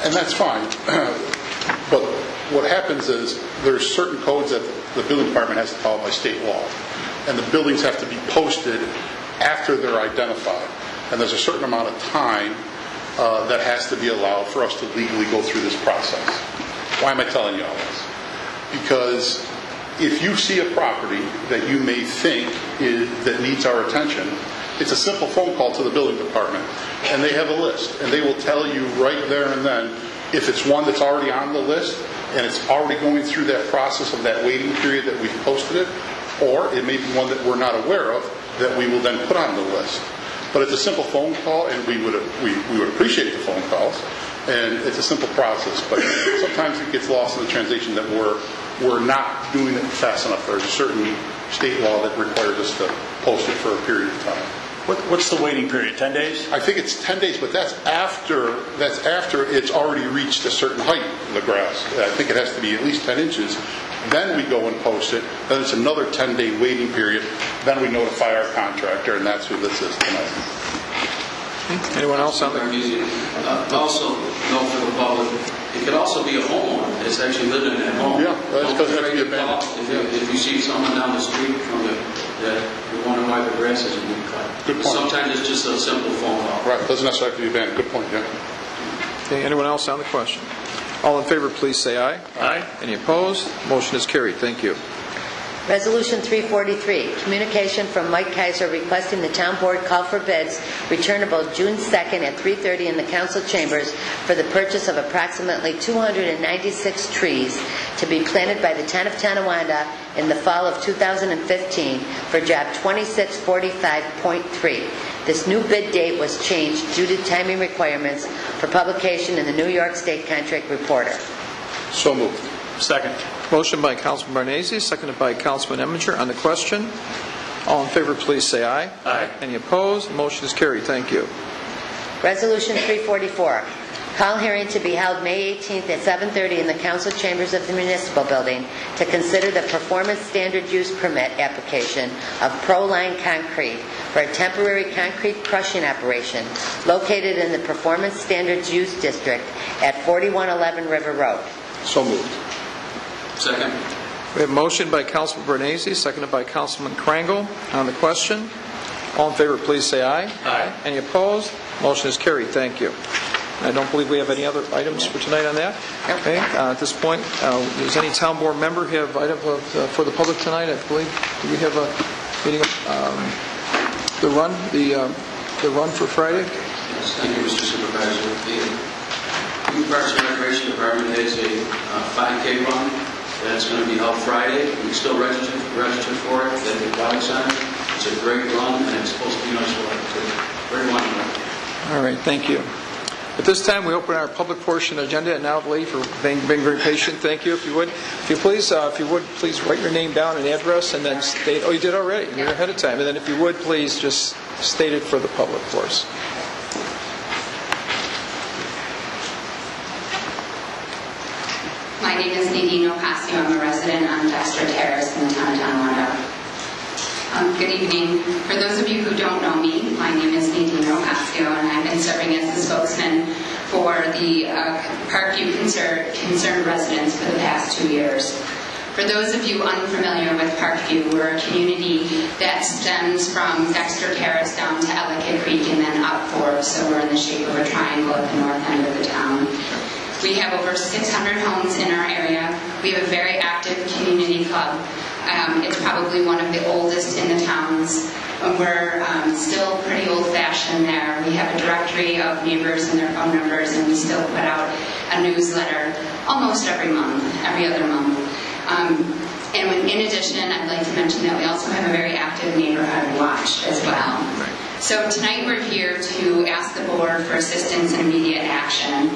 And that's fine. But what happens is there's certain codes that the building department has to follow by state law. And the buildings have to be posted after they're identified. And there's a certain amount of time that has to be allowed for us to legally go through this process. Why am I telling you all this? Because if you see a property that you may think that needs our attention, it's a simple phone call to the building department, and they have a list, and they will tell you right there and then if it's one that's already on the list and it's already going through that process of that waiting period that we've posted it, or it may be one that we're not aware of that we will then put on the list. But it's a simple phone call, and we would appreciate the phone calls, and it's a simple process. But sometimes it gets lost in the translation that we're not doing it fast enough. There's a certain state law that requires us to post it for a period of time. What's the waiting period, 10 days? I think it's 10 days, but that's after it's already reached a certain height in the grass. I think it has to be at least 10 inches. Then we go and post it. Then it's another 10-day waiting period. Then we notify our contractor, and that's who this is tonight. Anyone else on the... Also, note for the public, it could also be a homeowner that's actually living in that home. Yeah, that doesn't have to be abandoned. If you see someone down the street from that you wonder why the grass isn't being cut. Good point. Sometimes it's just a simple phone call. Right, doesn't necessarily have to be abandoned. Good point, yeah. Okay, anyone else on the question? All in favor, please say aye. Aye. Any opposed? Motion is carried. Thank you. Resolution 343, communication from Mike Kaiser requesting the town board call for bids returnable June 2nd at 3:30 in the council chambers for the purchase of approximately 296 trees to be planted by the town of Tonawanda in the fall of 2015 for job 2645.3. This new bid date was changed due to timing requirements for publication in the New York State Contract Reporter. So moved. Second. Motion by Councilman Barnese, seconded by Councilman Eminger. On the question, all in favor, please say aye. Aye. Any opposed? Motion is carried. Thank you. Resolution 344, call hearing to be held May 18th at 7:30 in the council chambers of the municipal building to consider the performance standard use permit application of Proline Concrete for a temporary concrete crushing operation located in the performance standards use district at 4111 River Road. So moved. Second. We have a motion by Councilman Barnese, seconded by Councilman Krangle. On the question, all in favor, please say aye. Aye. Any opposed? Motion is carried. Thank you. I don't believe we have any other items for tonight on that. Okay. At this point, does any town board member have item for the public tonight? I believe, do we have a meeting, the run for Friday? Yes, thank you, Mr. Supervisor. The Youth Parks and Recreation Department has a 5K run that's going to be held Friday. You can still register for it at the Aquatic Center. It's a great run, and it's supposed to be nice weather, too. Very wonderful. All right, thank you. At this time, we open our public portion agenda, and now, lady, for being very patient, thank you. If you would please write your name down and address, and then state. Oh, you did already. You're ahead of time. And then, if you would, please just state it for the public, for us. My name is Nadine Ocasio. I'm a resident on Dexter Terrace in the town of Tonawanda. Good evening. For those of you who don't know me, my name is Nadine Ocasio, and I've been serving as the spokesman for the Parkview Concerned residents for the past 2 years. For those of you unfamiliar with Parkview, we're a community that stems from Dexter Terrace down to Ellicott Creek and then up Forbes, so we're in the shape of a triangle at the north end of the town. We have over 600 homes in our area. We have a very active community club. It's probably one of the oldest in the towns. We're still pretty old-fashioned there. We have a directory of neighbors and their phone numbers, and we still put out a newsletter almost every month, every other month. And in addition, I'd like to mention that we also have a very active neighborhood watch as well. So tonight we're here to ask the board for assistance and immediate action.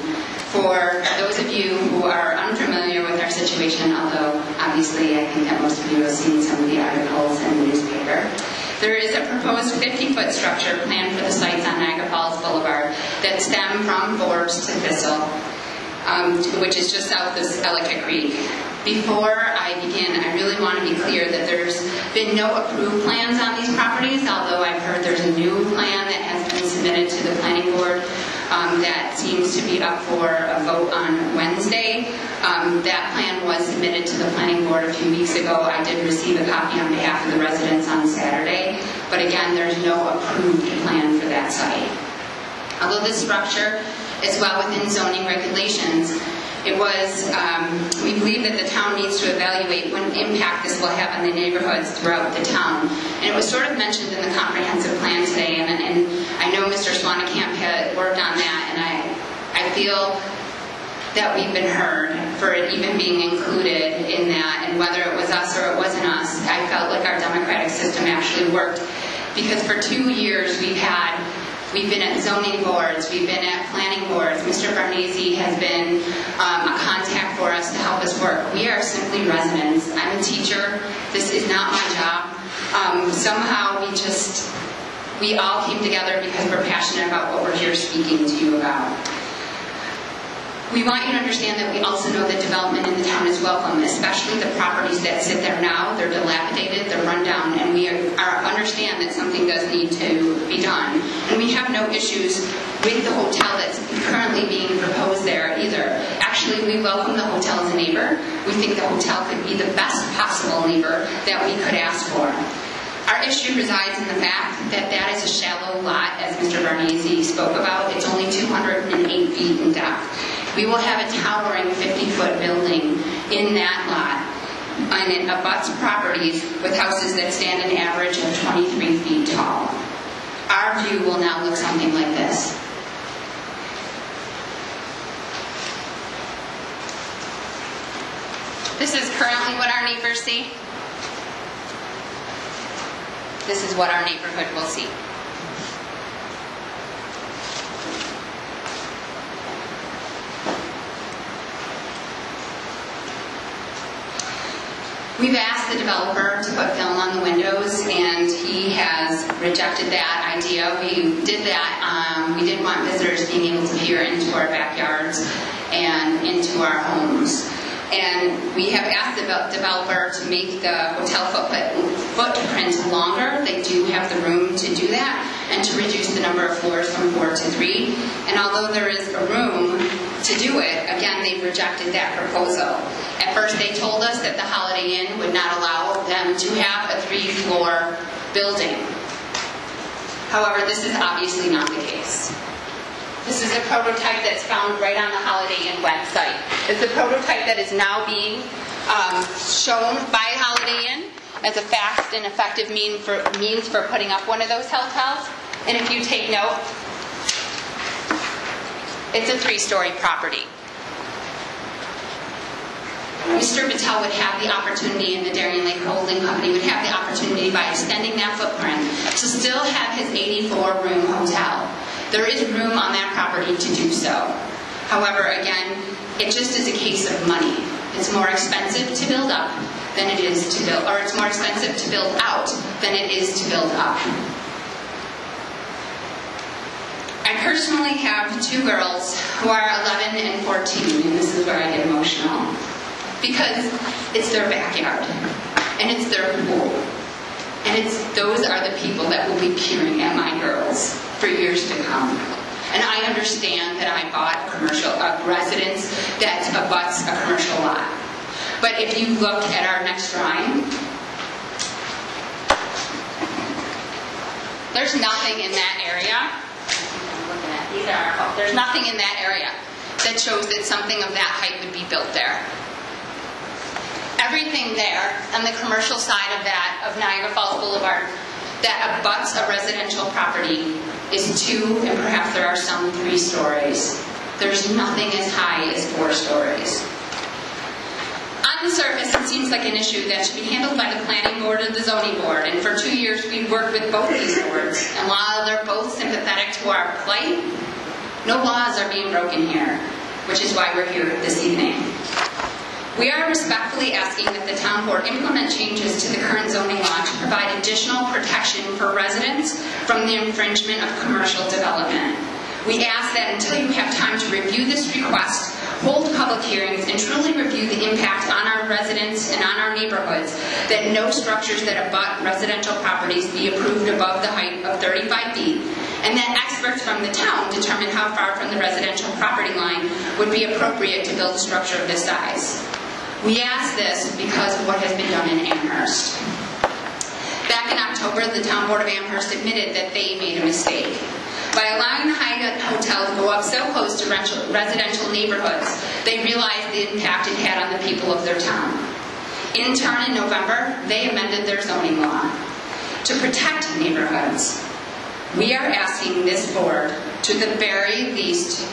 For those of you who are unfamiliar with our situation, although obviously I think that most of you have seen some of the articles in the newspaper, there is a proposed 50-foot structure planned for the sites on Niagara Falls Boulevard that stem from Forbes to Thistle, which is just south of Ellicott Creek. Before I begin, I really want to be clear that there's been no approved plans on these properties, although I've heard there's a new plan that has been submitted to the planning board that seems to be up for a vote on Wednesday. That plan was submitted to the planning board a few weeks ago. I did receive a copy on behalf of the residents on Saturday, but again, there's no approved plan for that site. Although this structure is well within zoning regulations, it was, we believe that the town needs to evaluate what impact this will have on the neighborhoods throughout the town. And it was sort of mentioned in the comprehensive plan today, and I know Mr. Swanekamp had worked on that, and I feel that we've been heard for it even being included in that, and whether it was us or it wasn't us, I felt like our democratic system actually worked, because for 2 years we've been at zoning boards, we've been at planning boards. Mr. Barnese has been a contact for us to help us work. We are simply residents. I'm a teacher. This is not my job. Somehow we all came together because we're passionate about what we're here speaking to you about. We want you to understand that we also know that development in the town is welcome, especially the properties that sit there now. They're dilapidated, they're run down, and we understand that something does need to be done. And we have no issues with the hotel that's currently being proposed there either. Actually, we welcome the hotel as a neighbor. We think the hotel could be the best possible neighbor that we could ask for. Our issue resides in the fact that that is a shallow lot, as Mr. Barnese spoke about. It's only 208 feet in depth. We will have a towering 50-foot building in that lot. and it abuts properties with houses that stand an average of 23 feet tall. Our view will now look something like this. This is currently what our neighbors see. This is what our neighborhood will see. We've asked the developer to put film on the windows, and he has rejected that idea. We did that. We didn't want visitors being able to peer into our backyards and into our homes. And we have asked the developer to make the hotel footprint longer. They do have the room to do that, and to reduce the number of floors from 4 to 3. And although there is a room to do it, again, they've rejected that proposal. At first, they told us that the Holiday Inn would not allow them to have a 3-floor building. However, this is obviously not the case. This is a prototype that's found right on the Holiday Inn website. It's a prototype that is now being shown by Holiday Inn as a fast and effective means for putting up one of those hotels. And if you take note, it's a 3-story property. Mr. Battelle would have the opportunity, and the Darien Lake Holding Company would have the opportunity, by extending that footprint, to still have his 84-room hotel. There is room on that property to do so. However, again, it just is a case of money. It's more expensive to build up than it is to build, or it's more expensive to build out than it is to build up. I personally have 2 girls who are 11 and 14, and this is where I get emotional. Because it's their backyard, and it's their pool, and those are the people that will be peering at my girls for years to come. And I understand that I bought a residence that abuts a commercial lot. But if you look at our next drawing, there's nothing in that area. There's nothing in that area that shows that something of that height would be built there. Everything there on the commercial side of that, of Niagara Falls Boulevard, that abuts a residential property is 2, and perhaps there are some 3 stories. There's nothing as high as 4 stories. On the surface, it seems like an issue that should be handled by the planning board or the zoning board, and for 2 years we've worked with both these boards. And while they're both sympathetic to our plight, no laws are being broken here, which is why we're here this evening. We are respectfully asking that the town board implement changes to the current zoning law to provide additional protection for residents from the infringement of commercial development. We ask that until you have time to review this request, hold public hearings, and truly review the impact on our residents and on our neighborhoods, that no structures that abut residential properties be approved above the height of 35 feet, and that experts from the town determine how far from the residential property line would be appropriate to build a structure of this size. We ask this because of what has been done in Amherst. Back in October, the Town Board of Amherst admitted that they made a mistake. By allowing the Hyatt Hotel to go up so close to residential neighborhoods, they realized the impact it had on the people of their town. In turn, in November, they amended their zoning law to protect neighborhoods. We are asking this board, to the very least,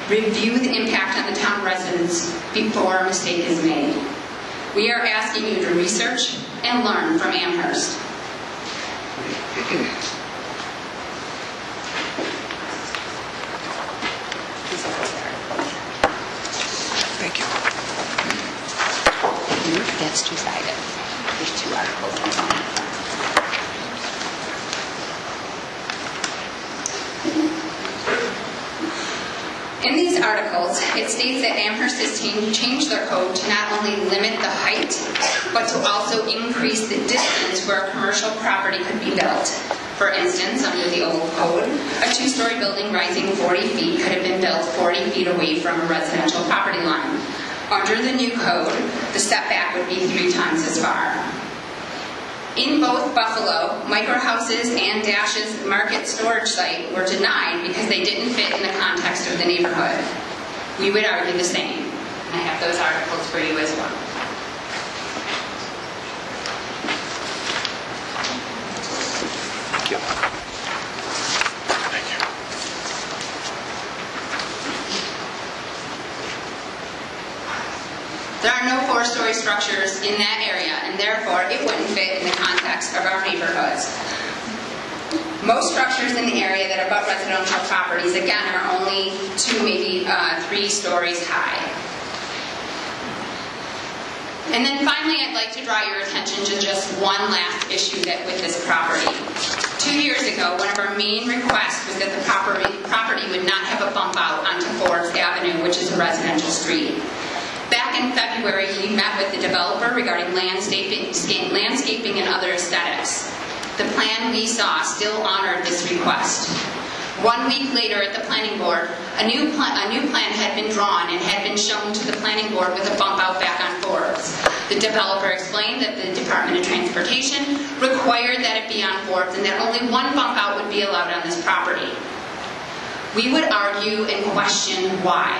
review the impact on the town residents before a mistake is made. We are asking you to research and learn from Amherst. Thank you. That's 2-sided. There's 2 articles. In these articles, it states that Amherst has changed their code to not only limit the height, but to also increase the distance where a commercial property could be built. For instance, under the old code, a 2-story building rising 40 feet could have been built 40 feet away from a residential property line. Under the new code, the setback would be 3 times as far. In both Buffalo, Micro Houses and Dash's market storage site were denied because they didn't fit in the context of the neighborhood. We would argue the same. I have those articles for you as well. There are no four-story structures in that area, and therefore it wouldn't fit in the context of our neighborhoods. Most structures in the area that abut residential properties, again, are only 2, maybe 3 stories high. And then finally, I'd like to draw your attention to just one last issue with this property. 2 years ago, one of our main requests was that the property would not have a bump out onto Forbes Avenue, which is a residential street. Back in February, we met with the developer regarding landscaping and other aesthetics. The plan we saw still honored this request. 1 week later at the planning board, a new plan had been drawn and had been shown to the planning board with a bump out back on Forbes. The developer explained that the Department of Transportation required that it be on Forbes and that only 1 bump out would be allowed on this property. We would argue and question why.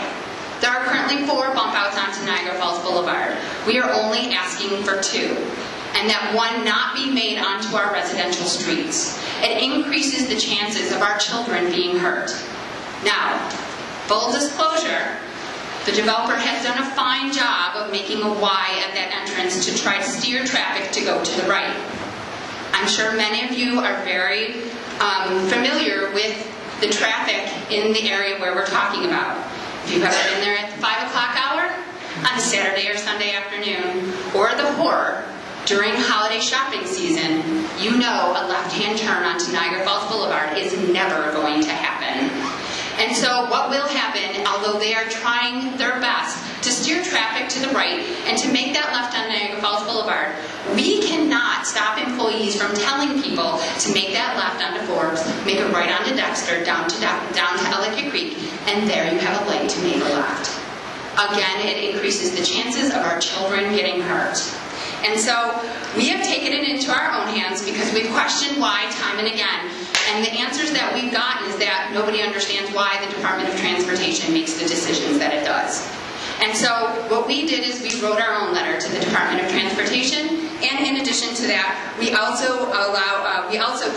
There are currently 4 bump outs onto Niagara Falls Boulevard. We are only asking for 2. And that 1 not be made onto our residential streets. It increases the chances of our children being hurt. Now, full disclosure, the developer has done a fine job of making a Y at that entrance to try to steer traffic to go to the right. I'm sure many of you are very familiar with the traffic in the area where we're talking about. If you've ever been there at the 5 o'clock hour on a Saturday or Sunday afternoon, or the horror during holiday shopping season, you know a left-hand turn onto Niagara Falls Boulevard is never going to happen. And so what will happen, although they are trying their best to steer traffic to the right and to make that left on Niagara Falls Boulevard, we cannot stop employees from telling people to make that left onto Forbes, make a right onto Dexter, down to Ellicott Creek, and there you have a light to make a left. Again, it increases the chances of our children getting hurt. And so we have taken it into our own hands because we've questioned why time and again. And the answers that we've gotten is that nobody understands why the Department of Transportation makes the decisions that it does. And so what we did is we wrote our own letter to the Department of Transportation. And in addition to that, we also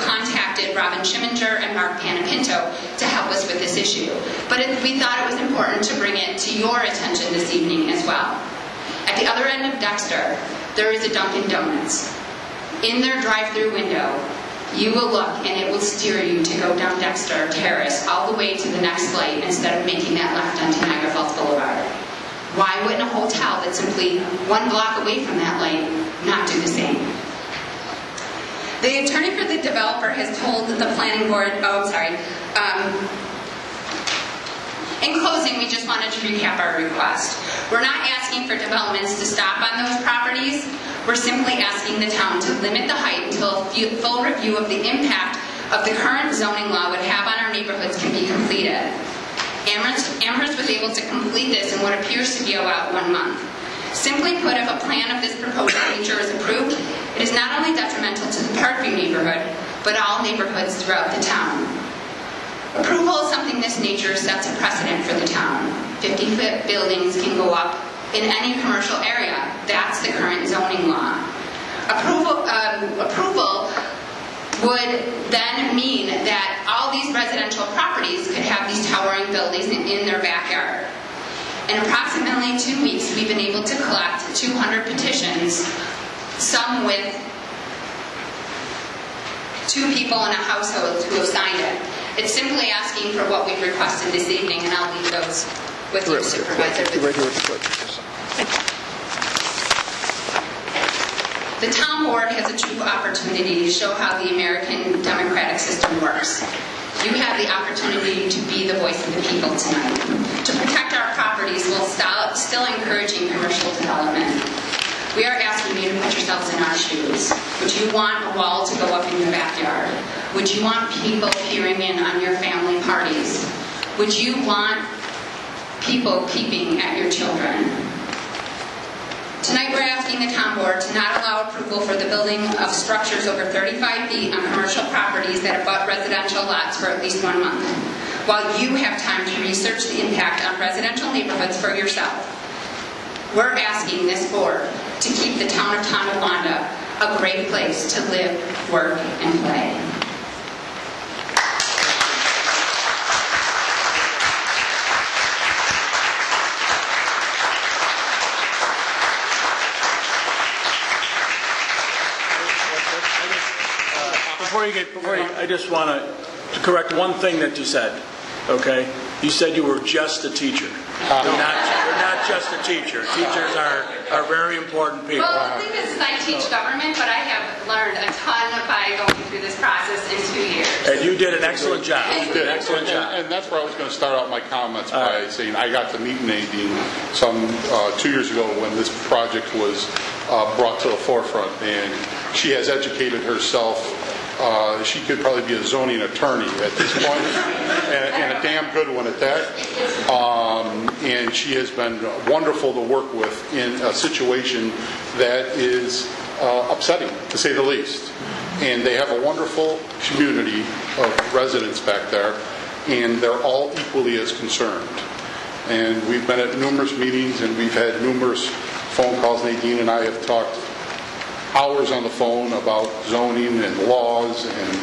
contacted Robin Schimminger and Mark Panapinto to help us with this issue. But we thought it was important to bring it to your attention this evening as well. At the other end of Dexter, there is a Dunkin' Donuts. In their drive-through window, you will look and it will steer you to go down Dexter Terrace all the way to the next light instead of making that left onto Niagara Falls Boulevard. Why wouldn't a hotel that's simply 1 block away from that light not do the same? The attorney for the developer has told the planning board, in closing, we just wanted to recap our request. We're not asking for developments to stop on those properties. We're simply asking the town to limit the height until a full review of the impact of the current zoning law would have on our neighborhoods can be completed. Amherst was able to complete this in what appears to be about 1 month. Simply put, if a plan of this proposed nature is approved, it is not only detrimental to the Parkview neighborhood, but all neighborhoods throughout the town. Approval of something this nature sets a precedent for the town. 50-foot buildings can go up in any commercial area. That's the current zoning law. Approval would then mean that all these residential properties could have these towering buildings in their backyard. In approximately 2 weeks, we've been able to collect 200 petitions, some with 2 people in a household who have signed it. It's simply asking for what we've requested this evening, and I'll leave those with you, Supervisor. The town board has a true opportunity to show how the American democratic system works. You have the opportunity to be the voice of the people tonight, to protect our properties while still encouraging commercial development. We are asking you to put yourselves in our shoes. Would you want a wall to go up in your backyard? Would you want people peering in on your family parties? Would you want people peeping at your children? Tonight we're asking the town board to not allow approval for the building of structures over 35 feet on commercial properties that abut residential lots for at least 1 month, while you have time to research the impact on residential neighborhoods for yourself. We're asking this board to keep the town of Tonawanda a great place to live, work, and play. I just want to correct one thing that you said, okay? You said you were just a teacher. You're not just a teacher. Teachers are very important people. Well, the thing is I teach government, but I have learned a ton by going through this process in 2 years. And you did an excellent job. You did. And that's where I was going to start out my comments by saying I got to meet Nadine some 2 years ago when this project was brought to the forefront, and she has educated herself. She could probably be a zoning attorney at this point, and a damn good one at that. And she has been wonderful to work with in a situation that is upsetting, to say the least. And they have a wonderful community of residents back there, and they're all equally as concerned. And we've been at numerous meetings, and we've had numerous phone calls. Nadine and I have talked hours on the phone about zoning and laws and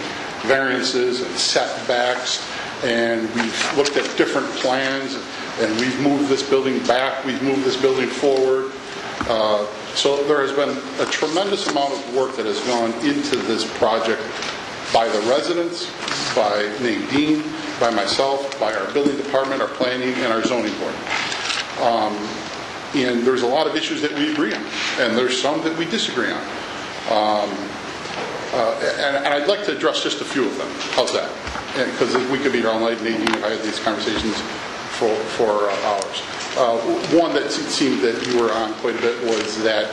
variances and setbacks, and we've looked at different plans, and we've moved this building back, we've moved this building forward. So there has been a tremendous amount of work that has gone into this project by the residents, by Nadine, by myself, by our building department, our planning, and our zoning board. And there's a lot of issues that we agree on, and there's some that we disagree on. And I'd like to address just a few of them. How's that? Because we could be here all night, Nadine and I had these conversations for hours. One that seemed that you were on quite a bit was that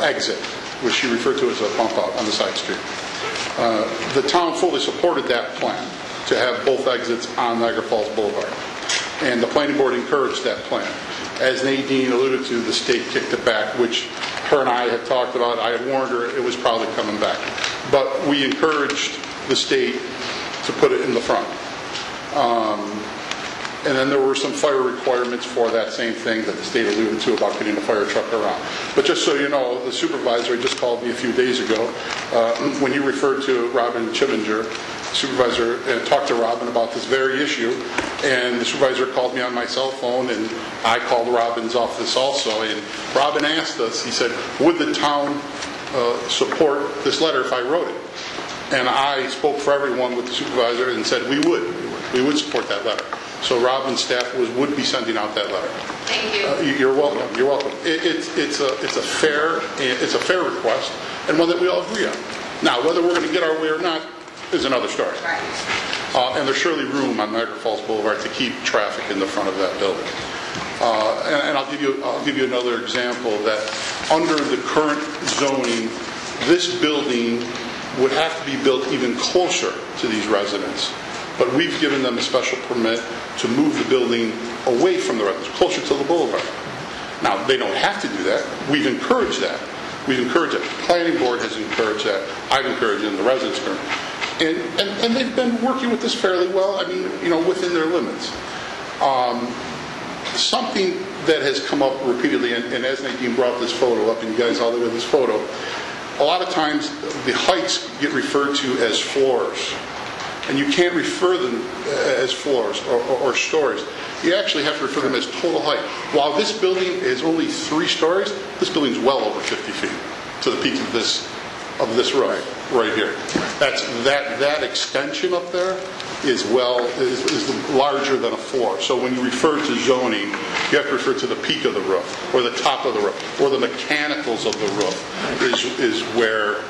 exit, which she referred to as a bump out on the side street. The town fully supported that plan to have both exits on Niagara Falls Boulevard. And the planning board encouraged that plan. As Nadine alluded to, the state kicked it back, which her and I had talked about. I had warned her it was probably coming back. But we encouraged the state to put it in the front. And then there were some fire requirements for that same thing that the state alluded to about getting a fire truck around. But just so you know, the supervisor just called me a few days ago when he referred to Robin Chivinger, supervisor, and talked to Robin about this very issue. And the supervisor called me on my cell phone, and I called Robin's office also. And Robin asked us, he said, would the town support this letter if I wrote it? And I spoke for everyone with the supervisor and said we would support that letter. So Robin's staff would be sending out that letter. Thank you. You're welcome. You're welcome. It's a fair request, and one that we all agree on. Now, whether we're going to get our way or not is another story. Right. And there's surely room on Niagara Falls Boulevard to keep traffic in the front of that building. And I'll give you another example that under the current zoning, this building would have to be built even closer to these residents. But we've given them a special permit to move the building away from the residents, closer to the boulevard. Now, they don't have to do that. We've encouraged that. We've encouraged it. The planning board has encouraged that. I've encouraged it, and the residents encouraged it. And they've been working with this fairly well, I mean, within their limits. Something that has come up repeatedly, and as Nadine brought this photo up, and you guys all look at this photo, a lot of times the heights get referred to as floors. And you can't refer them as floors or stories. You actually have to refer them as total height. While this building is only 3 stories, this building is well over 50 feet to the peak of this right here. That extension up there is larger than a floor. So when you refer to zoning, you have to refer to the peak of the roof, or the top of the roof, or the mechanicals of the roof is where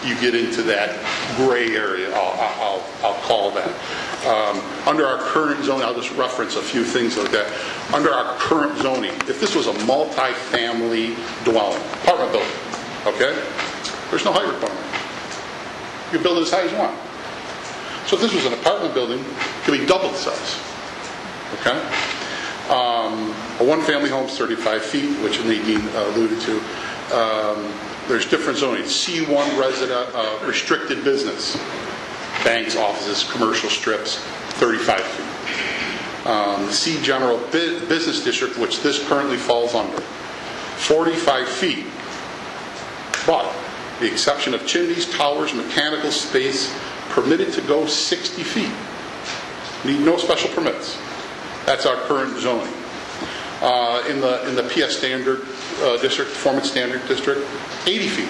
you get into that gray area, I'll call that. Under our current zoning, I'll just reference a few things like that. Under our current zoning, if this was a multi-family dwelling, apartment building, okay, there's no height requirement. You build it as high as you want. So if this was an apartment building, it could be double the size, okay? A one-family home is 35 feet, which Nadine alluded to. There's different zoning. C1 resident, restricted business. Banks, offices, commercial strips, 35 feet. C general business district, which this currently falls under, 45 feet. But the exception of chimneys, towers, mechanical space, permitted to go 60 feet. Need no special permits. That's our current zoning. In the PS standard performance standard district, 80 feet.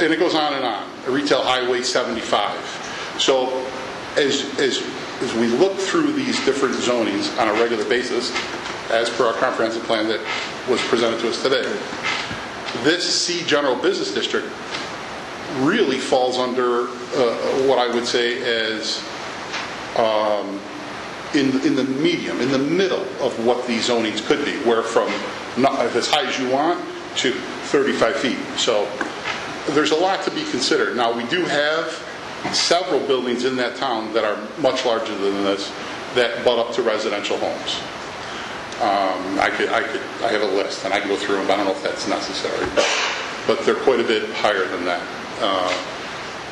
And it goes on and on. retail highway 75. So as we look through these different zonings on a regular basis, as per our comprehensive plan that was presented to us today, this C General Business District really falls under what I would say as in the medium, in the middle of what these zonings could be, where from not as high as you want to 35 feet. So there's a lot to be considered. Now, we do have several buildings in that town that are much larger than this that butt up to residential homes. I have a list, and I can go through them, but I don't know if that's necessary. But they're quite a bit higher than that.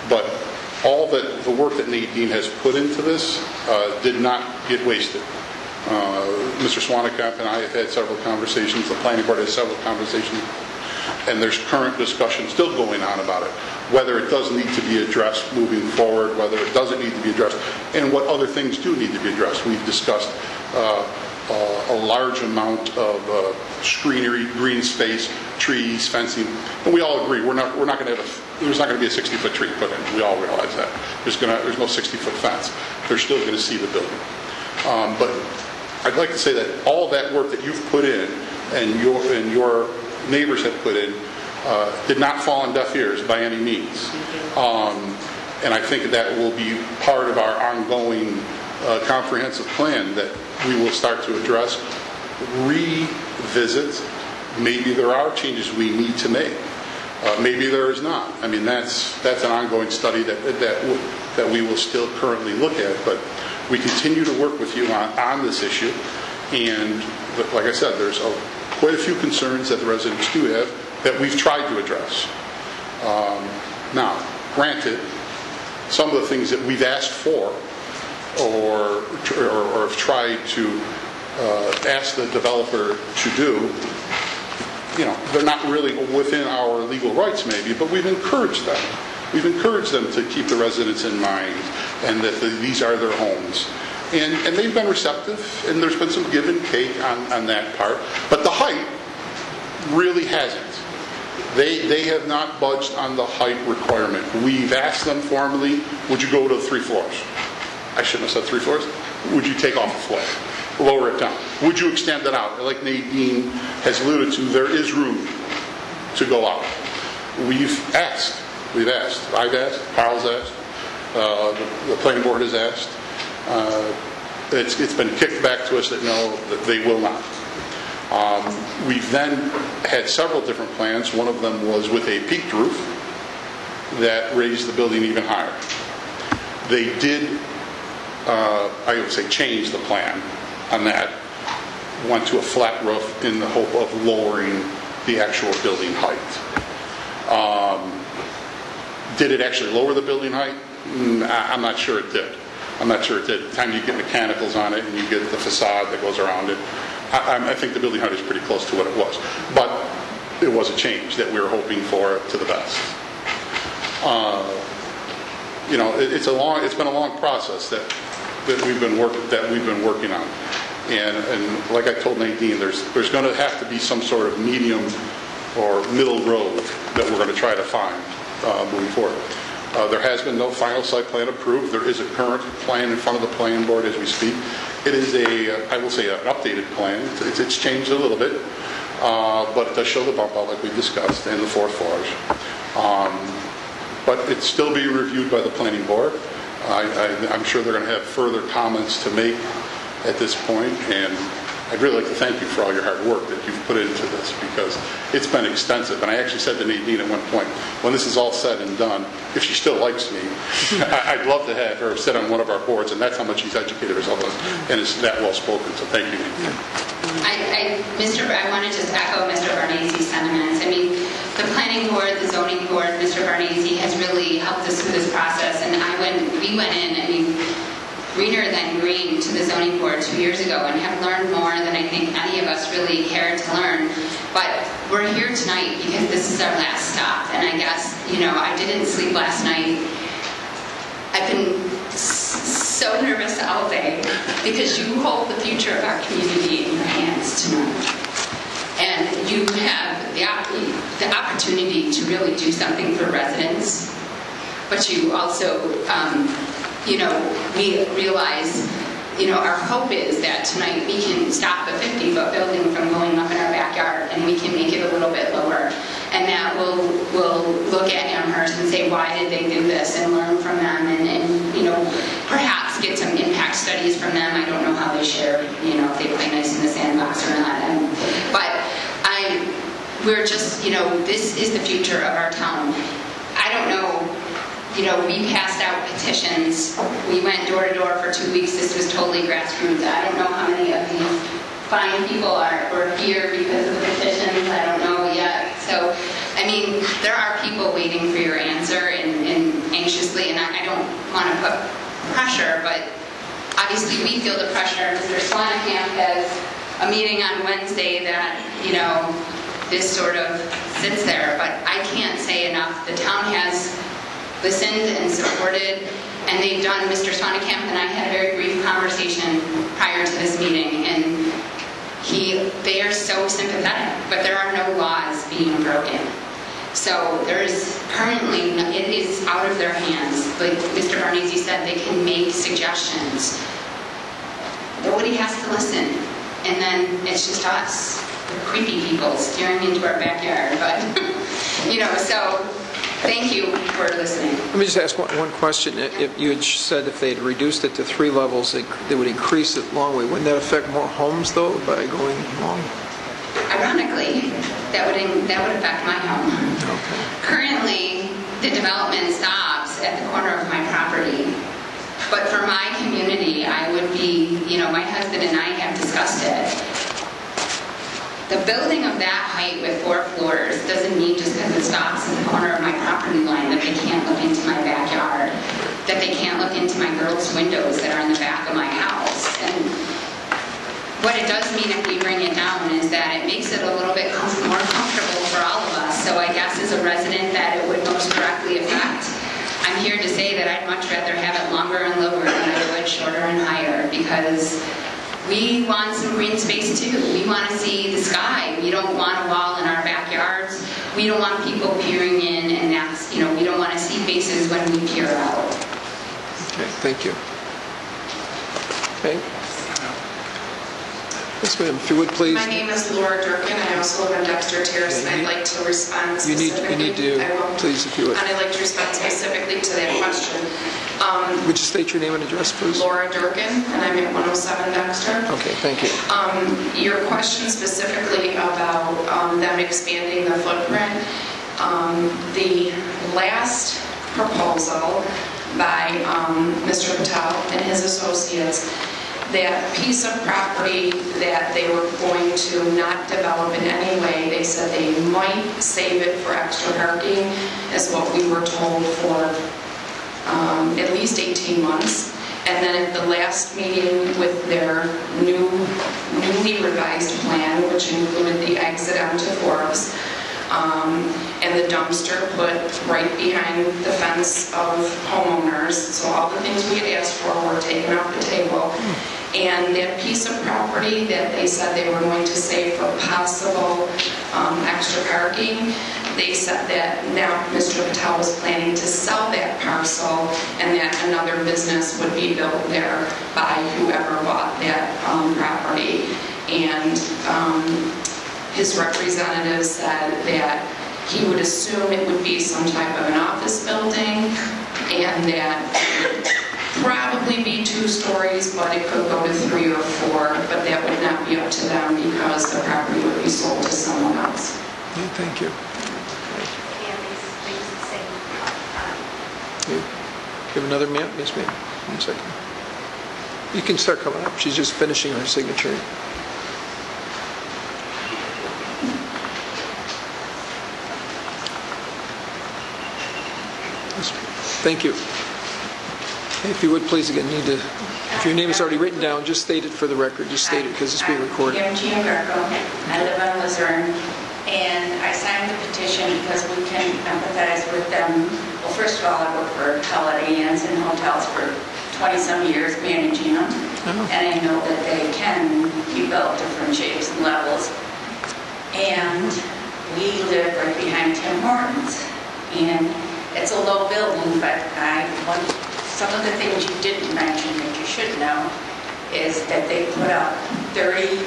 But all the work that Nadine has put into this did not get wasted. Mr. Swanekamp and I have had several conversations. The planning board has several conversations. And there's current discussion still going on about it, whether it does need to be addressed moving forward, whether it doesn't need to be addressed, and what other things do need to be addressed. We've discussed a large amount of screenery, green space, trees, fencing, and we all agree there's not going to be a 60-foot tree put in. We all realize that. There's no 60-foot fence. They're still going to see the building. But I'd like to say that all that work that you've put in and your neighbors have put in did not fall on deaf ears by any means. And I think that will be part of our ongoing comprehensive plan that we will start to address, revisit. Maybe there are changes we need to make. Maybe there is not. I mean, that's an ongoing study that we will still currently look at. But we continue to work with you on this issue. And like I said, there's quite a few concerns that the residents do have that we've tried to address. Now, granted, some of the things that we've asked for or have tried to ask the developer to do, they're not really within our legal rights maybe, but we've encouraged them. We've encouraged them to keep the residents in mind and that these are their homes. And they've been receptive, and there's been some give and take on that part. But the height really hasn't. They have not budged on the height requirement. We've asked them formally, would you go to 3 floors? I shouldn't have said 3 floors. Would you take off a floor? Lower it down. Would you extend it out? Like Nadine has alluded to, there is room to go out. We've asked. I've asked. Carl's asked. The planning board has asked. It's been kicked back to us that no, that they will not. We've then had several different plans. One of them was with a peaked roof that raised the building even higher. They did, I would say, change the plan on that. Went to a flat roof in the hope of lowering the actual building height. Did it actually lower the building height? I'm not sure it did. By the time you get mechanicals on it and you get the facade that goes around it, I think the building height is pretty close to what it was. But it was a change that we were hoping for to the best. It's been a long process that we've been working on. And like I told Nadine, there's going to have to be some sort of medium or middle road that we're going to try to find moving forward. There has been no final site plan approved. There is a current plan in front of the planning board as we speak. It is I will say, an updated plan. It's changed a little bit, but it does show the bump out like we discussed and the 4 floors. But it's still being reviewed by the planning board. I'm sure they're going to have further comments to make at this point, and I'd really like to thank you for all your hard work that you've put into this, because it's been extensive. And I actually said to Nadine at one point, when this is all said and done, if she still likes me, I'd love to have her sit on one of our boards, and that's how much she's educated herself and is that well spoken. So thank you, Nadine. I want to just echo Mr. Barnese's sentiments. I mean, the planning board, the zoning board, Mr. Barnese has really helped us through this process, and we went in, greener than green to the zoning board 2 years ago and have learned more than I think any of us really cared to learn. But we're here tonight because this is our last stop. And I guess, I didn't sleep last night. I've been so nervous all day because you hold the future of our community in your hands tonight. And you have the opportunity to really do something for residents but you also, we realize, our hope is that tonight we can stop a 50-foot building from going up in our backyard, and we can make it a little bit lower. And that we'll look at Amherst and say, why did they do this, and learn from them, and perhaps get some impact studies from them. I don't know how they share, if they play nice in the sandbox or not. We're just, this is the future of our town. I don't know. We passed out petitions. We went door to door for 2 weeks. This was totally grassroots. I don't know how many of these fine people were here because of the petitions. I don't know yet. So, there are people waiting for your answer and anxiously, and I don't want to put pressure, but obviously we feel the pressure. Mr. Swanekamp has a meeting on Wednesday that, this sort of sits there, but I can't say enough. The town has listened and supported, and they've done. Mr. Swanekamp and I had a very brief conversation prior to this meeting, and they are so sympathetic, but there are no laws being broken. So there's currently, it is out of their hands. Like Mr. Barnese said, they can make suggestions. Nobody has to listen, and then it's just us, the creepy people, staring into our backyard. But so thank you for listening. Let me just ask one question. If you had said if they had reduced it to 3 levels, they would increase it long way. Wouldn't that affect more homes, though, by going long? Ironically, that would affect my home. Okay. Currently, the development stops at the corner of my property. But for my community, I would be, my husband and I have discussed it. The building of that height with 4 floors doesn't mean just because it stops in the corner of my property line that they can't look into my backyard, that they can't look into my girls' windows that are in the back of my house. And what it does mean if we bring it down is that it makes it a little bit more comfortable for all of us. So I guess as a resident that it would most directly affect, I'm here to say that I'd much rather have it longer and lower than I would shorter and higher, because we want some green space too. We want to see the sky. We don't want a wall in our backyards. We don't want people peering in, and that's, we don't want to see faces when we peer out. Okay, thank you. Okay. Yes, ma'am, if you would please. My name is Laura Durkin, and I also live on Dexter Terrace, and I'd like to respond specifically. You need to, please, if you would. And I'd like to respond specifically to that question. Would you state your name and address, please? Laura Durkin, and I'm at 107 Dexter. Okay, thank you. Your question specifically about them expanding the footprint, the last proposal by Mr. Patel and his associates, that piece of property that they were going to not develop in any way, they said they might save it for extra parking, is what we were told for at least 18 months. And then at the last meeting with their newly revised plan, which included the exit onto Forbes, and the dumpster put right behind the fence of homeowners. So all the things we had asked for were taken off the table. And that piece of property that they said they were going to save for possible extra parking, they said that now Mr. Patel was planning to sell that parcel, and that another business would be built there by whoever bought that property. And his representative said that he would assume it would be some type of an office building, and that it would probably be 2 stories, but it could go to 3 or 4, but that would not be up to them because the property would be sold to someone else. Yeah, thank you. Okay. You have another ma'am? Yes, ma'am. 1 second. You can start coming up. She's just finishing her signature. Thank you. If you would please again, need to, if your name is already written down, just state it for the record. Just state it because it's being recorded. I'm Jean Greco. I live on Luzerne, and I signed the petition because we can empathize with them. Well, first of all, I worked for Holiday Inns and hotels for 20-some years managing them, and I know that they can be built different shapes and levels. And we live right behind Tim Hortons, and It's a low building, but some of the things you didn't mention that you should know is that they put up 31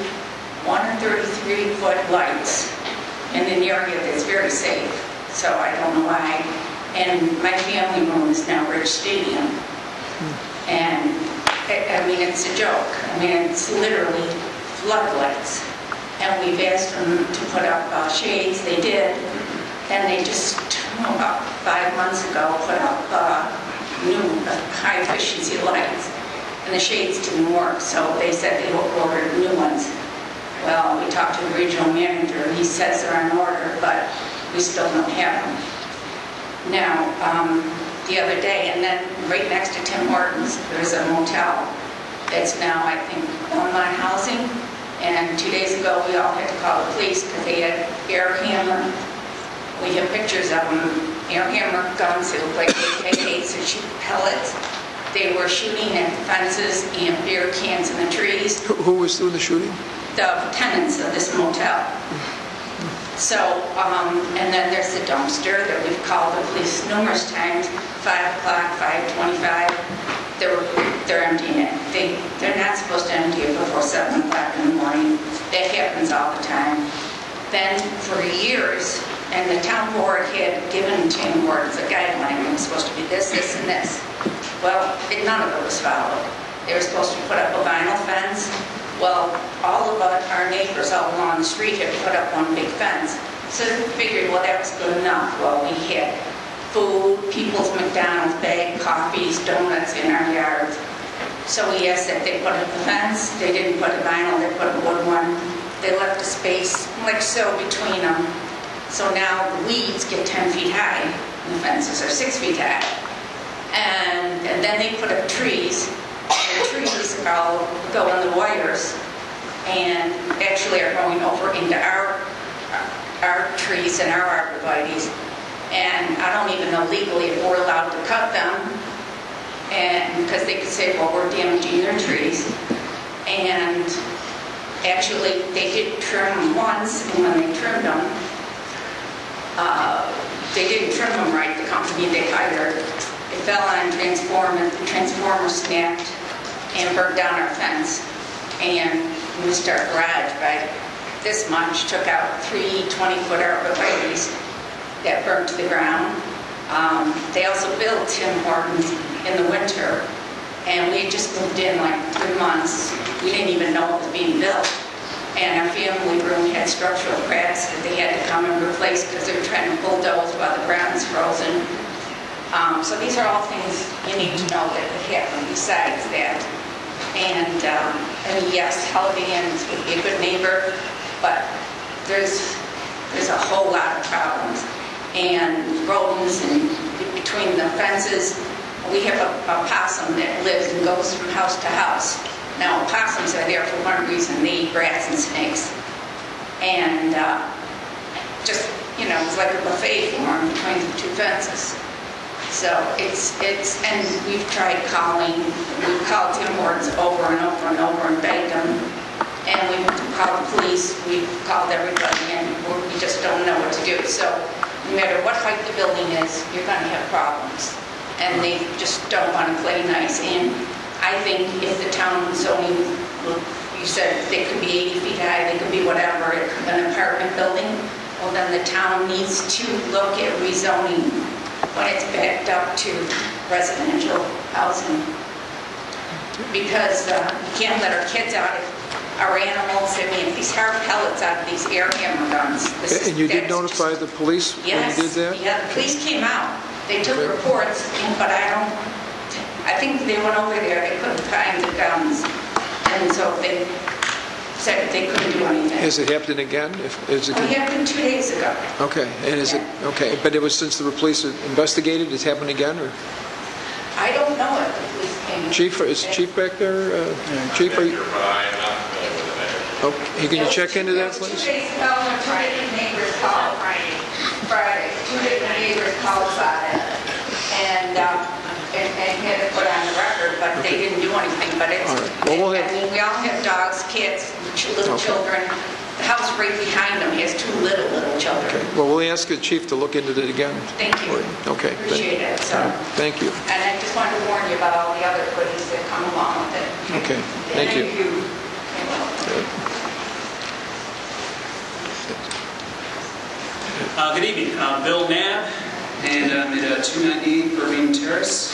or 33-foot lights in an area that's very safe. So I don't know why. And my family room is now Rich Stadium. And I mean, it's a joke. I mean, it's literally floodlights. And we've asked them to put up shades. They did. And they just, about 5 months ago, put up new high-efficiency lights. And the shades didn't work, so they said they ordered new ones. Well, we talked to the regional manager, and he says they're on order, but we still don't have them. Now, the other day, and then right next to Tim Hortons, there's a motel that's now, I think, online housing. And 2 days ago, we all had to call the police because they had air hammer. We have pictures of them, air hammer guns that look like AK-8s or shoot pellets. They were shooting at fences and beer cans in the trees. Who was doing the shooting? The tenants of this motel. So, and then there's the dumpster that we've called the police numerous times, 5 o'clock, 5:25, they're emptying it. They're not supposed to empty it before 7 o'clock in the morning. That happens all the time. Then for years, and the town board had given Tim Hortons a guideline, it was supposed to be this, this, and this. Well, none of it was followed. They were supposed to put up a vinyl fence. Well, all of our neighbors all along the street had put up one big fence. So we figured, well, that was good enough. Well, we had food, People's McDonald's bag, coffees, donuts in our yards. So we asked that they put up a fence. They didn't put a vinyl, they put a wood one. They left a space like so between them. So now the weeds get 10 feet high, and the fences are 6 feet high. And then they put up trees. The trees all go on the wires and actually are going over into our trees and our arborvitaes. And I don't even know legally if we're allowed to cut them, and because they could say, well, we're damaging their trees. And actually, they did trim them once, and when they trimmed them, they didn't trim them right, the company they hired. It fell on a transformer, the transformer snapped and burned down our fence. And we missed our garage by this much, took out 3 20-foot arborvitaes that burned to the ground. They also built Tim Hortons in the winter, and we had just moved in like 3 months. We didn't even know it was being built. And our family room had structural cracks that they had to come and replace because they were trying to bulldoze while the ground's frozen. So these are all things you need to know that could happen besides that. And yes, Holiday Inns would be a good neighbor, but there's a whole lot of problems. And rodents and between the fences, we have a possum that lives and goes from house to house. Now, possums are there for one reason, they eat rats and snakes. And just, it's like a buffet for them between the two fences. So and we've tried calling, we've called Tim Hortons over and over and over and begged them. And we've called the police, we've called everybody, and we just don't know what to do. So no matter what height the building is, you're going to have problems. And they just don't want to play nice. And I think if the town zoning, you said they could be 80 feet high, they could be whatever, an apartment building, well then the town needs to look at rezoning when it's backed up to residential housing. Because you can't let our kids out, our animals, if these hard pellets out of these air hammer guns. And you did notify the police when you did that? Yeah, the police came out. They took reports, but I think they went over there, they couldn't find the guns. And so they said they couldn't do anything. Has it happened again? It happened 2 days ago. Okay, and is it, okay, but it was since the police investigated, it's happened again, or? I don't know if the police came. Chief, is Chief back there? Chief, are you? Okay, can you check into that, please? 2 days ago, when 2 different neighbors called. Friday, 2 different neighbors called about it. And had to put on the record, but they didn't do anything. But it's, all right. Well, I mean, we all have dogs, kids, little children, The house right behind them has two little children. Well, we'll ask the chief to look into it again. Thank you. Okay. Appreciate it. So, Thank you. and I just wanted to warn you about all the other goodies that come along with it. Okay, thank you. Good evening. Bill Knapp, and I'm at 298 Irving Terrace.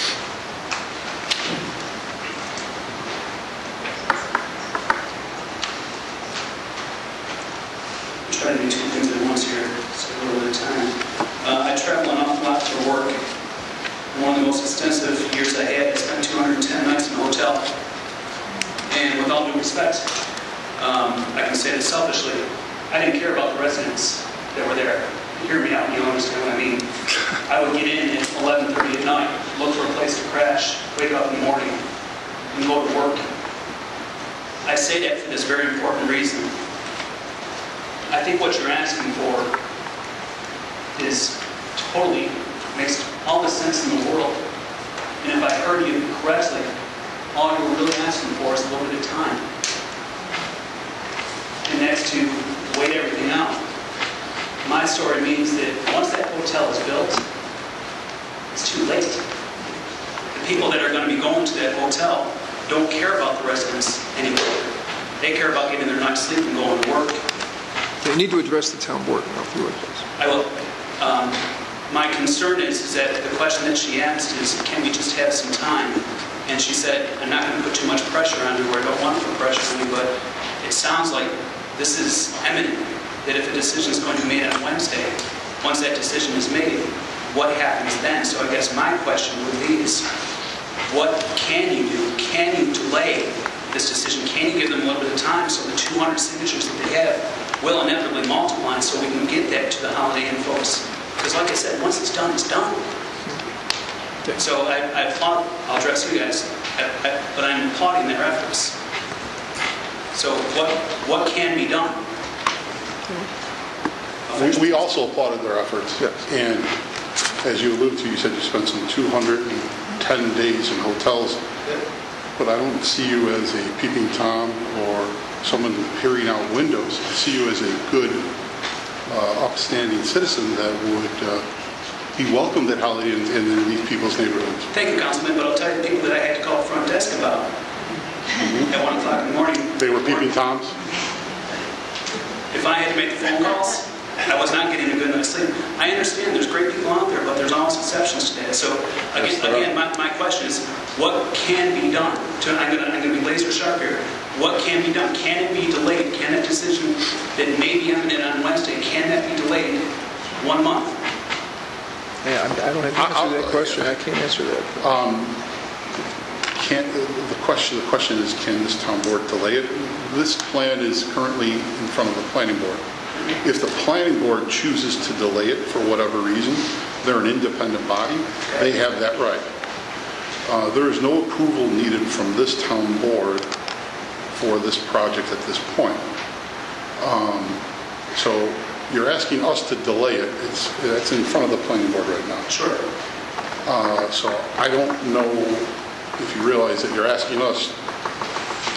I'm trying to do two things at once here, so a little bit of time. I travel an awful lot for work. One of the most extensive years I had, I spent 210 nights in a hotel. And with all due respect, I can say this selfishly, I didn't care about the residents that were there. Hear me out, you understand what I mean. I would get in at 11:30 at night, look for a place to crash, wake up in the morning, and go to work. I say that for this very important reason. I think what you're asking for is totally, makes all the sense in the world. And if I heard you correctly, all you were really asking for is a little bit of time. And that's to wait everything out. My story means that once that hotel is built, it's too late. The people that are going to be going to that hotel don't care about the residents anymore. They care about getting their night's sleep and going to work. You need to address the town board now, if you would, please. I will. My concern is that the question that she asked is, can we just have some time? And she said, I'm not going to put too much pressure on you, or I don't want to put pressure on you, but it sounds like this is imminent. That if a decision is going to be made on Wednesday, once that decision is made, what happens then? So I guess my question would be is, what can you do? Can you delay this decision? Can you give them a little bit of time so the 200 signatures that they have will inevitably multiply so we can get that to the Holiday Inn folks? Because like I said, once it's done, it's done. So I applaud, I'll address you guys, but I'm applauding their efforts. So what can be done? We also applauded their efforts. Yes. And as you alluded to, you said you spent some 210 days in hotels. But I don't see you as a peeping Tom or someone peering out windows. I see you as a good, upstanding citizen that would be welcomed at Holiday Inn in these people's neighborhoods. Thank you, Councilman, but I'll tell you the people that I had to call the front desk about at 1 o'clock in the morning. They were peeping Toms? If I had to make the phone calls, I was not getting a good night's sleep. I understand there's great people out there, but there's always exceptions to that. So again, my question is, what can be done? I'm going to be laser sharp here. What can be done? Can it be delayed? Can that decision that may be imminent on Wednesday, can that be delayed 1 month? Yeah, I don't have to answer that question. I can't answer that. The question is, can this town board delay it? This plan is currently in front of the planning board. If the planning board chooses to delay it for whatever reason, they're an independent body. They have that right. There is no approval needed from this town board for this project at this point. So you're asking us to delay it. It's in front of the planning board right now. Sure. So I don't know if you realize that you're asking us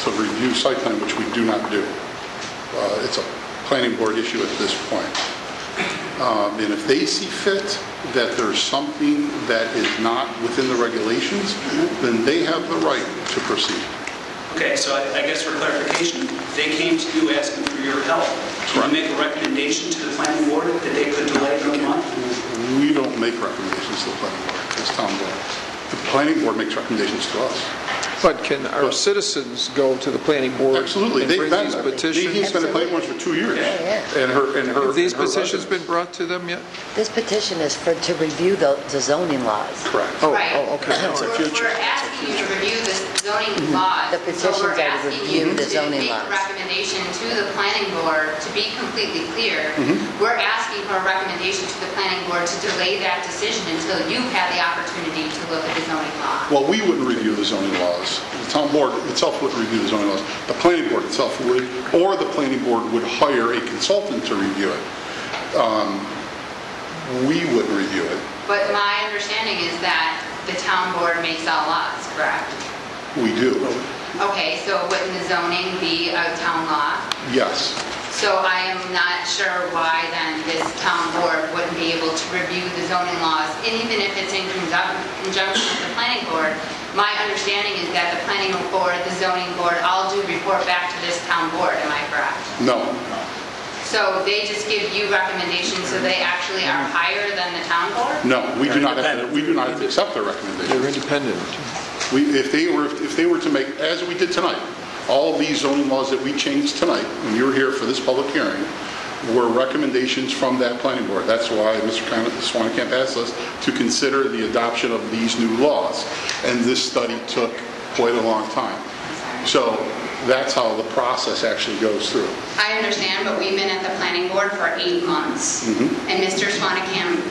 to review site plan, which we do not do. It's a planning board issue at this point. And if they see fit that there's something that is not within the regulations, then they have the right to proceed. Okay, so I guess for clarification, they came to you asking for your help. Can you make a recommendation to the planning board that they could delay it 1 month? We don't make recommendations to the planning board, this town board. The planning board makes recommendations to us. But can our citizens go to the planning board? Absolutely. And bring these He's petitions? been a planning board for 2 years. And Have these petitions been brought to them yet? This petition is to review the zoning laws. Correct. Right. Okay. We're asking you to review the zoning laws. The petitions are to review the zoning laws. We're asking you to make a recommendation to the planning board, to be completely clear. We're asking for a recommendation to the planning board to delay that decision until you've had the opportunity to look at the zoning law. Well, we wouldn't review the zoning laws. The town board itself wouldn't review the zoning laws. The planning board itself would, or the planning board would hire a consultant to review it. We wouldn't review it. But my understanding is that the town board makes all laws, correct? We do. Okay, so wouldn't the zoning be a town law? Yes. So I am not sure why then this town board wouldn't be able to review the zoning laws, and even if it's in conjunction with the planning board. My understanding is that the planning board, the zoning board, all do report back to this town board, am I correct? No. So they just give you recommendations, so they actually are higher than the town board? No, we do not have to accept their recommendations. They're independent. If they were to make, as we did tonight, all of these zoning laws that we changed tonight, when you were here for this public hearing, were recommendations from that planning board. That's why Mr. Swanekamp asked us to consider the adoption of these new laws. And this study took quite a long time. So that's how the process actually goes through. I understand, but we've been at the planning board for 8 months. And Mr. Swanekamp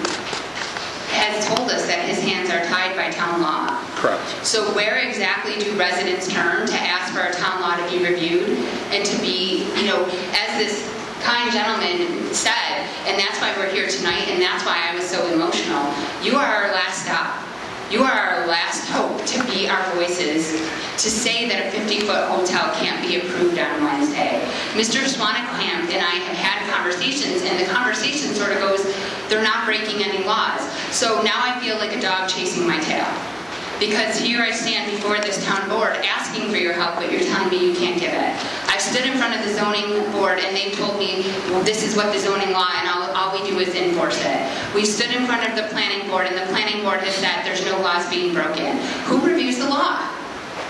has told us that his hands are tied by town law. Correct. So where exactly do residents turn to ask for a town law to be reviewed and to be, as this kind gentleman said, and that's why we're here tonight, and that's why I was so emotional, you are our last stop. You are our last hope to be our voices, to say that a 50-foot hotel can't be approved on Wednesday. Mr. Swanekamp and I have had conversations, and the conversation sort of goes, they're not breaking any laws. So now I feel like a dog chasing my tail. Because here I stand before this town board asking for your help, but you're telling me you can't give it. I've stood in front of the zoning board and they've told me, well, this is what the zoning law, and all we do is enforce it. We stood in front of the planning board and the planning board has said there's no laws being broken. Who reviews the law?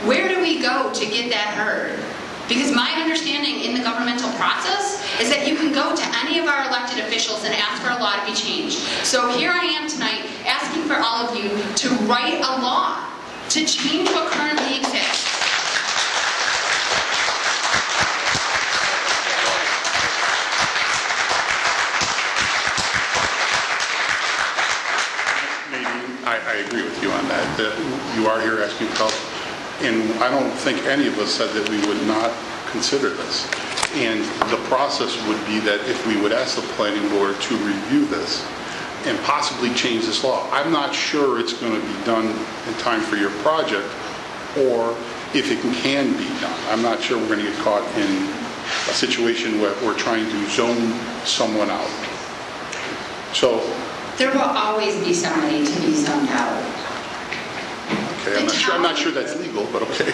Where do we go to get that heard? Because my understanding in the governmental process is that you can go to any of our elected officials and ask for a law to be changed. So here I am tonight asking for all of you to write a law to change what currently exists. Nadine, I agree with you on that you are here asking for help. And I don't think any of us said that we would not consider this. And the process would be that if we would ask the planning board to review this and possibly change this law, I'm not sure it's going to be done in time for your project or if it can be done. I'm not sure we're going to get caught in a situation where we're trying to zone someone out. So there will always be somebody to be zoned out. Okay, I'm not sure that's legal, but okay.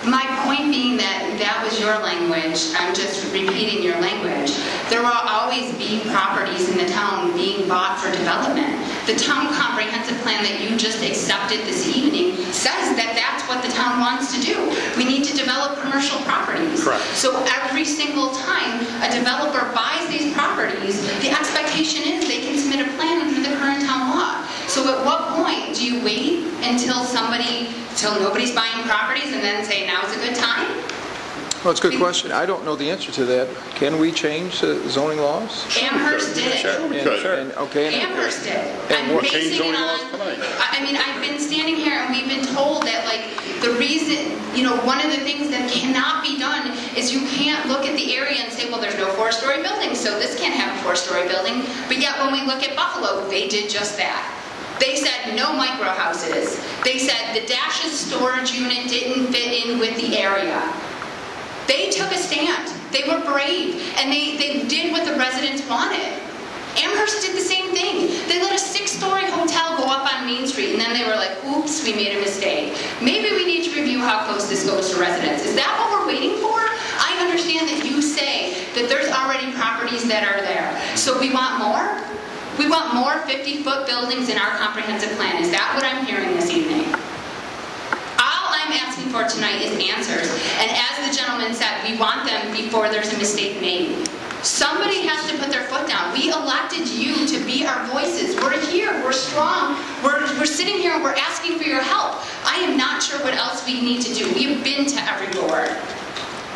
My point being that was your language. I'm just repeating your language. There will always be properties in the town being bought for development. The town comprehensive plan that you just accepted this evening says that that's what the town wants to do. We need to develop commercial properties. Correct. So every single time a developer buys these properties, the expectation is they can submit a plan under the current town law. So at what point do you wait until nobody's buying properties and then say now's a good time? Well, it's a good question. I don't know the answer to that. Can we change the zoning laws? Amherst did. Sure, we could. Amherst did. And what changed zoning laws tonight? I mean, I've been standing here and we've been told that, like, the reason, one of the things that cannot be done is you can't look at the area and say, well, there's no 4-story building, so this can't have a 4-story building. But yet when we look at Buffalo, they did just that. They said no micro houses. They said the Dash's storage unit didn't fit in with the area. They took a stand. They were brave. And they did what the residents wanted. Amherst did the same thing. They let a 6-story hotel go up on Main Street, and then they were like, oops, we made a mistake. Maybe we need to review how close this goes to residents. Is that what we're waiting for? I understand that you say that there's already properties that are there. So we want more? We want more 50-foot buildings in our comprehensive plan. Is that what I'm hearing this evening? All I'm asking for tonight is answers. And as the gentleman said, we want them before there's a mistake made. Somebody has to put their foot down. We elected you to be our voices. We're here. We're strong. We're sitting here and we're asking for your help. I am not sure what else we need to do. We have been to every board.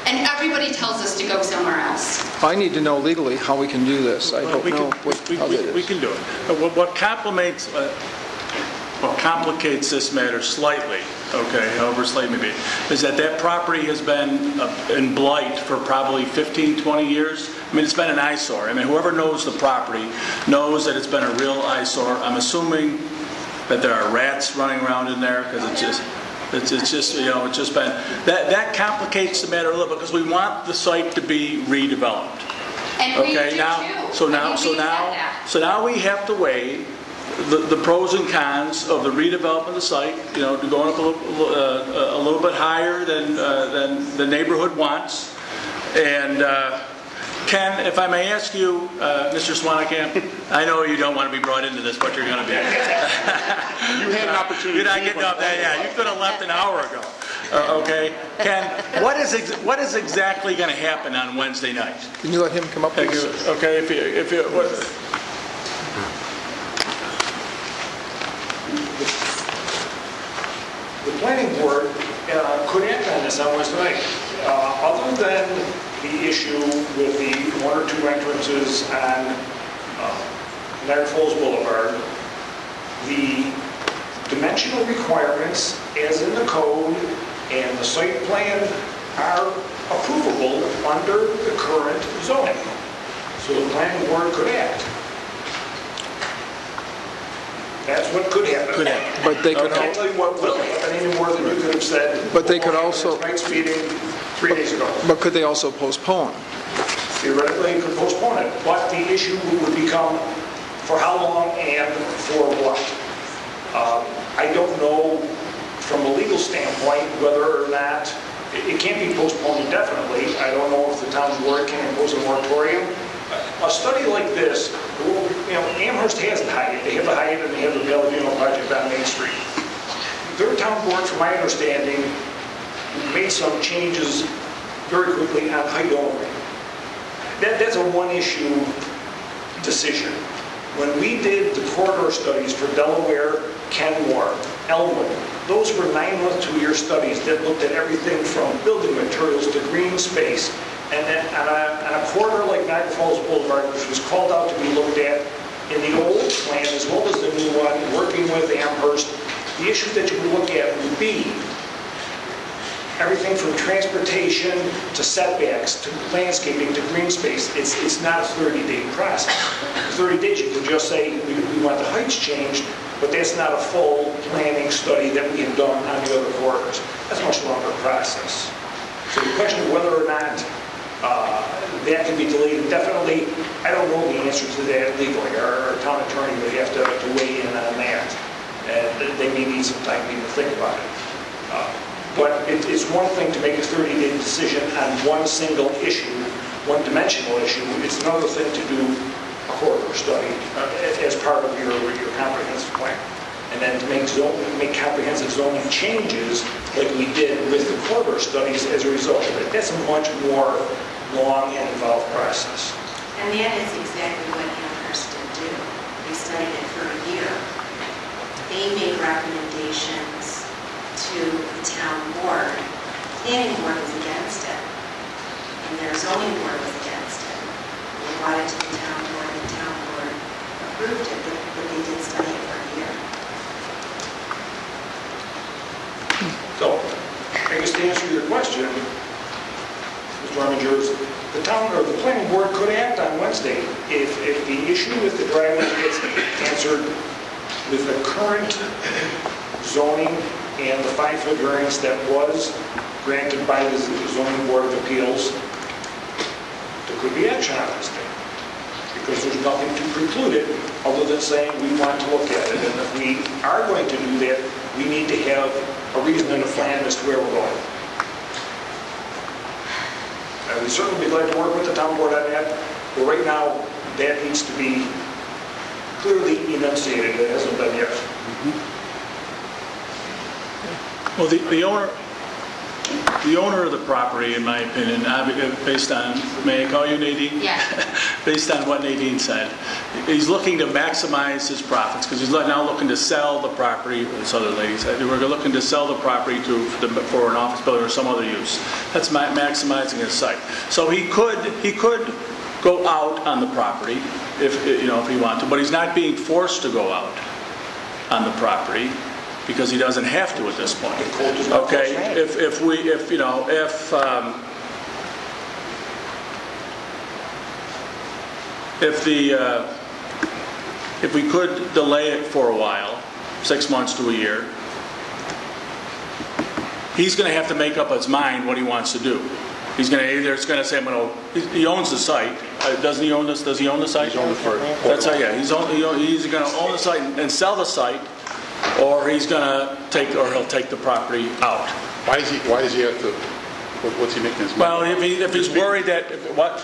And everybody tells us to go somewhere else. I need to know legally how we can do this. I don't know how that is. We can do it. But what complicates this matter slightly, okay, however slight it may be, is that property has been in blight for probably 15, 20 years. I mean, it's been an eyesore. I mean, whoever knows the property knows that it's been a real eyesore. I'm assuming that there are rats running around in there because it's just... It's just, it's just been, that complicates the matter a little bit because we want the site to be redeveloped. And we Okay, do now, too. so I now, mean, so we said now, that. so now we have to weigh the pros and cons of the redevelopment of the site, going up a little bit higher than the neighborhood wants. And Ken, if I may ask you, Mr. Swannekamp, I know you don't want to be brought into this, but you're going to be. You had an opportunity. You're not getting off that. Yeah, you could have left an hour ago. Okay, Ken, what is exactly going to happen on Wednesday night? Can you let him come up, please? Okay, if you. The planning board could act on this on Wednesday night. Other than the issue with the one or two entrances on Niagara Falls Boulevard, the dimensional requirements as in the code and the site plan are approvable under the current zoning. So the planning board could act. That's what could happen. Could happen. But they could I can't tell you what will happen any more than you could have said. But they could also- Tonight's meeting 3 days ago. But could they also postpone? Theoretically, you could postpone it, but the issue would become for how long and for what. I don't know from a legal standpoint whether or not, it can't be postponed indefinitely. I don't know if the town board can impose a moratorium. A study like this, Amherst has the Hyatt. They have the Hyatt and they have the Bellevue project on Main Street. Their town board, from my understanding, made some changes very quickly on height only. That's a one-issue decision. When we did the corridor studies for Delaware, Kenmore, Elmwood, those were 9-month, 2-year studies that looked at everything from building materials to green space. And then on a corridor like Niagara Falls Boulevard, which was called out to be looked at in the old plan as well as the new one, working with Amherst, the issues that you would look at would be everything from transportation to setbacks to landscaping to green space. It's not a 30-day process. 30 days you can just say we want the heights changed, but that's not a full planning study that we have done on the other corridors. That's a much longer process. So the question of whether or not that can be delayed indefinitely, I don't know the answer to that legally. Our town attorney would have to weigh in on that. And they may need some time to even think about it. But it's one thing to make a 30-day decision on one single issue, one dimensional issue. It's another thing to do a corridor study as part of your comprehensive plan. And then to make comprehensive zoning changes like we did with the corridor studies as a result of it. That's a much more long and involved process. And that is exactly what Amherst did do. They studied it for a year. They made recommendations to the town board. The planning board was against it, and their zoning board was against it. They brought it to the town board, and the town board approved it, but they did study it for a year. So, I guess to answer your question, Mr. Arminger, the town or the planning board could act on Wednesday if the issue with the driveway gets answered with the current zoning and the 5-foot variance that was granted by the zoning board of appeals. There could be action on Wednesday because there's nothing to preclude it other than saying we want to look at it. And if we are going to do that, we need to have a reason and a plan as to where we're going. And we'd certainly be glad to work with the town board on that, but right now, that needs to be clearly enunciated. It hasn't been yet. Well, the owner of the property, in my opinion, based on, may I call you Nadine? Yeah. Based on what Nadine said, he's looking to maximize his profits because he's now looking to sell the property. This other lady said we're looking to sell the property for an office building or some other use. That's maximizing his site. So he could go out on the property if he wanted to, but he's not being forced to go out on the property because he doesn't have to at this point. Okay, if we could delay it for a while, 6 months to a year, he's going to have to make up his mind what he wants to do. He's going to either say, he owns the site. Doesn't he own this? Does he own the site? He's owned it for That's right, yeah. He's going to own the site and sell the site, or he's going to he'll take the property out. Why does he have to, what's he making his mind Well, up? if he's worried that, what?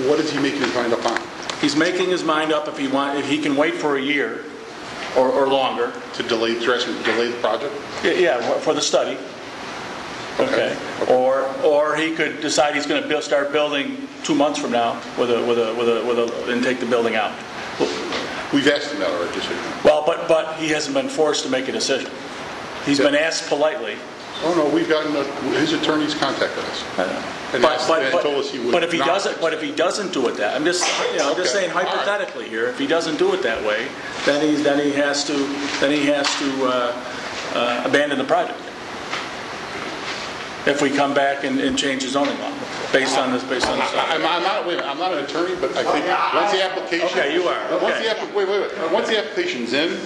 What is he making his mind up on? He's making his mind up if he can wait for a year or longer. To delay the project? Yeah, for the study. Okay. Or he could decide he's going to start building 2 months from now and take the building out. We've asked him that already, just so you know. Well, but he hasn't been forced to make a decision. He's been asked politely. Oh no, we've gotten his attorneys contacted us. And told us he would. But if he doesn't do it that, I'm just saying hypothetically here. If he doesn't do it that way, then he has to abandon the project. If we come back and change the zoning law based on this. I'm not an attorney, but I think once the application. Okay, you are. Okay. Once the application's in.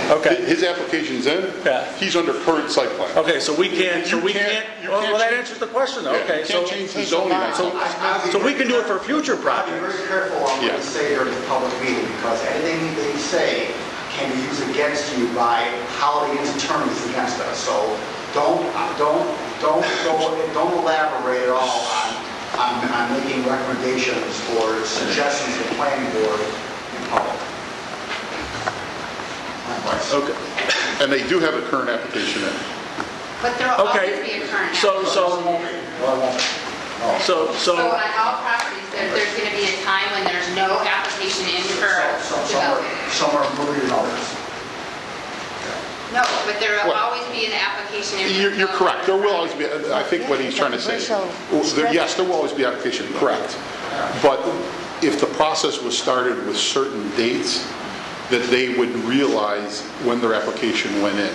Okay. His application's in. Yeah. He's under current site plan. Okay, so we can't. Well, that answers the question, though. Okay, you can't change the zoning. So we can do it for future projects. Be very careful on what you say during the public meeting, because anything that you say can be used against you by Holligan's attorneys against us. So don't elaborate at all on making recommendations or suggestions to the planning board in public. Okay. And they do have a current application in. But there'll always be a current So on all properties, there's going to be a time when there's no application in for development. Some are moving than others. No, but there will always be an application in. You're correct. There will always be. I think what he's trying to say. Yes, there will always be application. Correct. But if the process was started with certain dates, that they would realize when their application went in.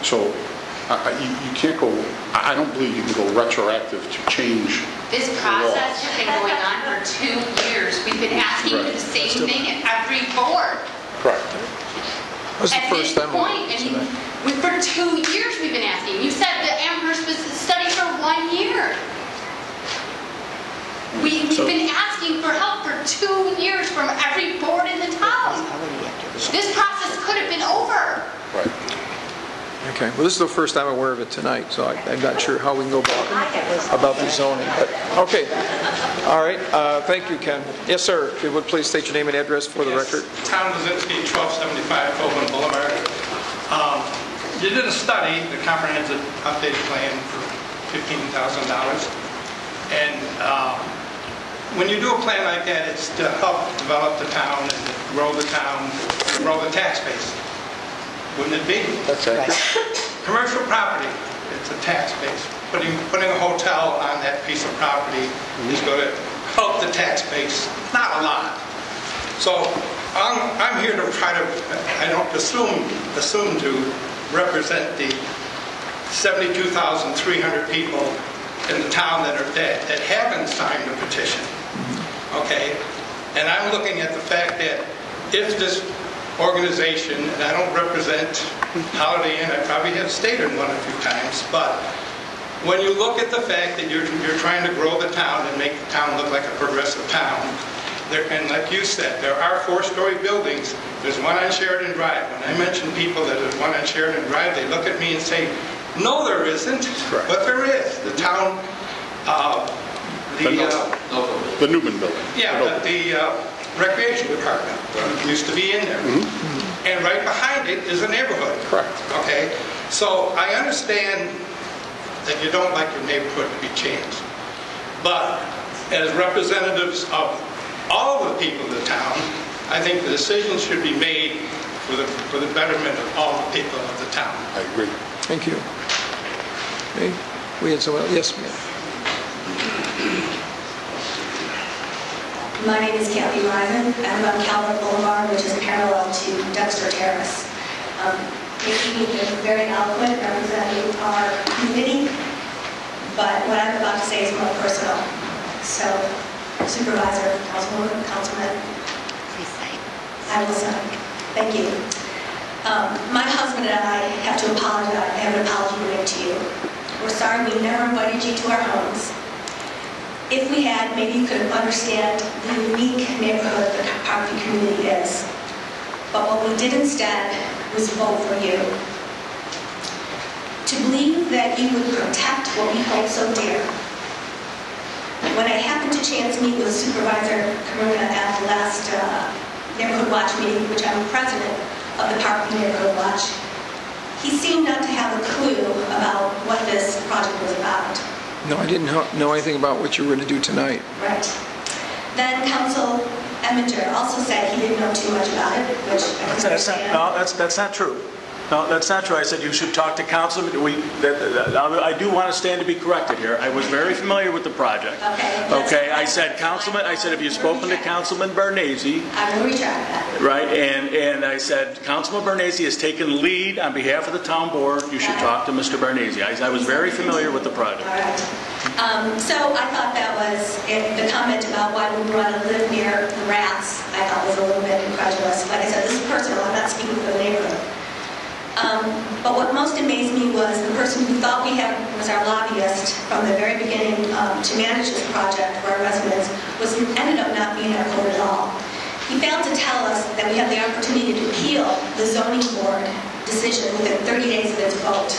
So you can't go. I don't believe you can go retroactive to change. This process has been going on for 2 years. We've been asking for the same thing at every board. Correct. At this point, for 2 years we've been asking. You said that Amherst was studied for 1 year. We've been asking for help for 2 years from every board in the town. This process could have been over. Right. Okay, well, this is the first time I'm aware of it tonight, so I'm not sure how we can go about the zoning. But okay, all right. Thank you, Ken. Yes, sir. If you would please state your name and address for the record. Tom Brzezinski, 1275 Coleman Boulevard. You did a study, the comprehensive updated plan for $15,000, and when you do a plan like that, it's to help develop the town and grow the tax base. Wouldn't it be? That's accurate. Commercial property, it's a tax base. Putting a hotel on that piece of property is going to help the tax base. Not a lot. So I'm here to try to, I don't assume to represent the 72,300 people in the town that haven't signed the petition. Okay? And I'm looking at the fact that if this organization, and I don't represent Holiday Inn, I probably have stated one a few times, but when you look at the fact that you're trying to grow the town and make the town look like a progressive town, and like you said, there are 4-story buildings. There's one on Sheridan Drive. When I mention people that there's one on Sheridan Drive, they look at me and say, no, there isn't, but there is. The town, the Newman building. Yeah, the recreation department used to be in there. And right behind it is a neighborhood. Correct. Okay? So I understand that you don't like your neighborhood to be changed. But as representatives of all of the people of the town, I think the decisions should be made for the betterment of all the people of the town. I agree. Thank you. Okay. We had someone else. Yes, ma'am. My name is Kathy Ryman. I'm on Calvert Boulevard, which is parallel to Dexter Terrace. You've been very eloquent representing our community, but what I'm about to say is more personal. So, Supervisor, Councilwoman, Councilman, please say. I will say. Thank you. My husband and I have to apologize. I have an apology to make to you. We're sorry we never invited you to our homes. If we had, maybe you could understand the unique neighborhood the Parkview community is. But what we did instead was vote for you. To believe that you would protect what we hold so dear. When I happened to chance meet with Supervisor Karuna at the last Neighborhood Watch meeting, which I'm president of the Parkview Neighborhood Watch, he seemed not to have a clue about what this project was about. No, I didn't know anything about what you were going to do tonight. Right. Then Council Eminger also said he didn't know too much about it, which I can understand. That's not true. No, that's not true. I said you should talk to Councilman. I do want to stand to be corrected here. I was very familiar with the project. Okay. I said Councilman. I said, have you spoken to Councilman Barnese? I will retract that. Right, and I said Councilman Barnese has taken lead on behalf of the town board. You should talk to Mr. Barnese. I was very familiar with the project. All right. So I thought that was the comment about why we want to live near the rats. I thought was a little bit incredulous. Like I said, this is personal. I'm not speaking for the neighborhood. But what most amazed me was the person who thought we had was our lobbyist from the very beginning to manage this project for our residents ended up not being our code at all. He failed to tell us that we had the opportunity to appeal the zoning board decision within 30 days of its vote.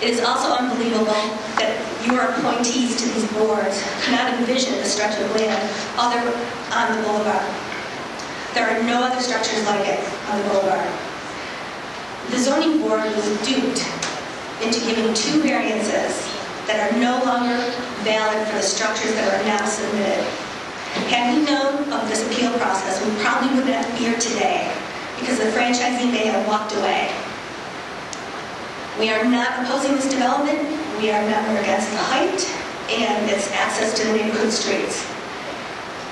It is also unbelievable that your appointees to these boards cannot envision a stretch of land other on the boulevard. There are no other structures like it on the boulevard. The zoning board was duped into giving 2 variances that are no longer valid for the structures that are now submitted. Had we known of this appeal process, we probably wouldn't have be here today because the franchisee may have walked away. We are not opposing this development. We are not against the height and its access to the neighborhood streets.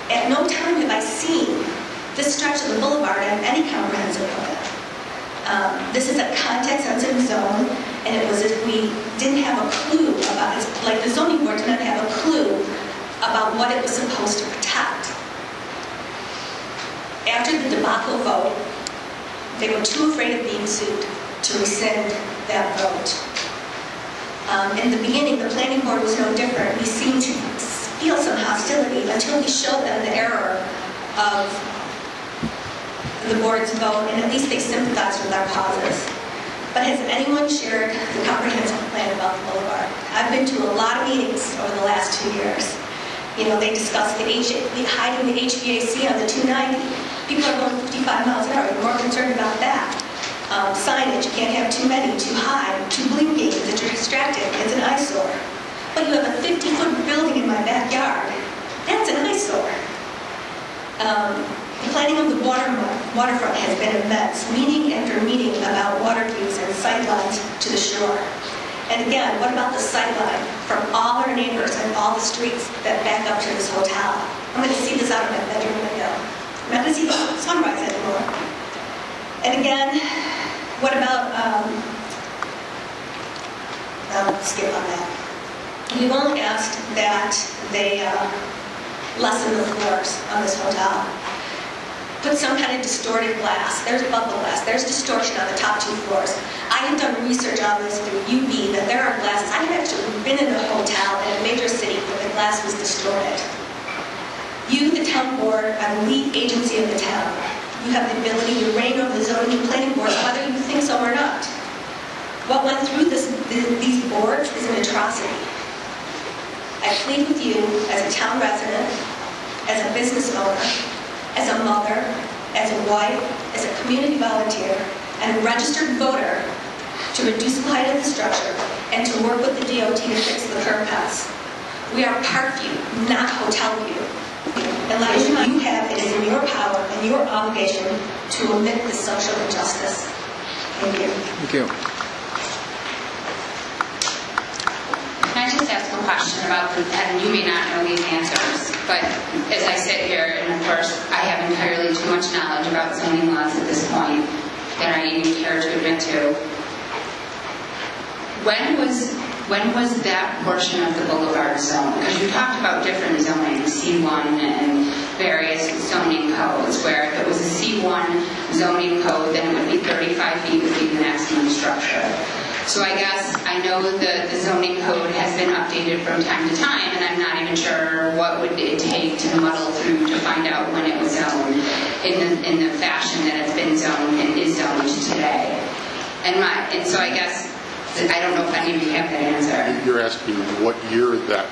At no time have I seen this stretch of the boulevard on any comprehensive plan. This is a context-sensitive zone, and it was as if we didn't have a clue about it. Like the zoning board did not have a clue about what it was supposed to protect. After the debacle vote, they were too afraid of being sued to rescind that vote. In the beginning, the planning board was no different. We seemed to feel some hostility until we showed them the error of the board's vote, and at least they sympathized with our causes. But has anyone shared the comprehensive plan about the boulevard? I've been to a lot of meetings over the last 2 years. You know, they discussed hiding the HVAC on the 290. People are going 55 miles an hour. You're more concerned about that. Signage, you can't have too many, too high, too blinking, that you're distracted. It's an eyesore. But you have a 50-foot building in my backyard. That's an eyesore. The planning of the waterfront has been immense, meeting after meeting about water views and sightlines to the shore. And again, what about the sightline from all our neighbors and all the streets that back up to this hotel? I'm going to see this out of my bedroom window. I'm not going to see the sunrise anymore. And again, what about, I'll skip on that. We've only asked that they lessen the floors on this hotel. Put some kind of distorted glass. There's bubble glass. There's distortion on the top 2 floors. I have done research on this through UV that there are glasses. I have actually been in a hotel in a major city where the glass was distorted. You, the town board, are the lead agency of the town. You have the ability to reign over the zoning and planning boards, whether you think so or not. What went through these boards is an atrocity. I plead with you as a town resident, as a business owner, as a mother, as a wife, as a community volunteer, and a registered voter to reduce the height of the structure and to work with the DOT to fix the curb cuts. We are Parkview, not Hotel View. Unless you have, it is in your power and your obligation to omit this social injustice. Thank you. Thank you. Can I just ask a question about, and you may not know these answers, but as I sit here, and of course I have entirely too much knowledge about zoning laws at this point that I even care to admit to, when was that portion of the boulevard zone? Because you talked about different zoning, C1 and various zoning codes, where if it was a C1 zoning code, then it would be 35 feet would be the maximum structure. So I guess I know the zoning code has been updated from time to time, and I'm not even sure what would it take to muddle through to find out when it was zoned in the fashion that it's been zoned and is zoned today. And so I guess I don't know if any of you have that answer. You're asking what year that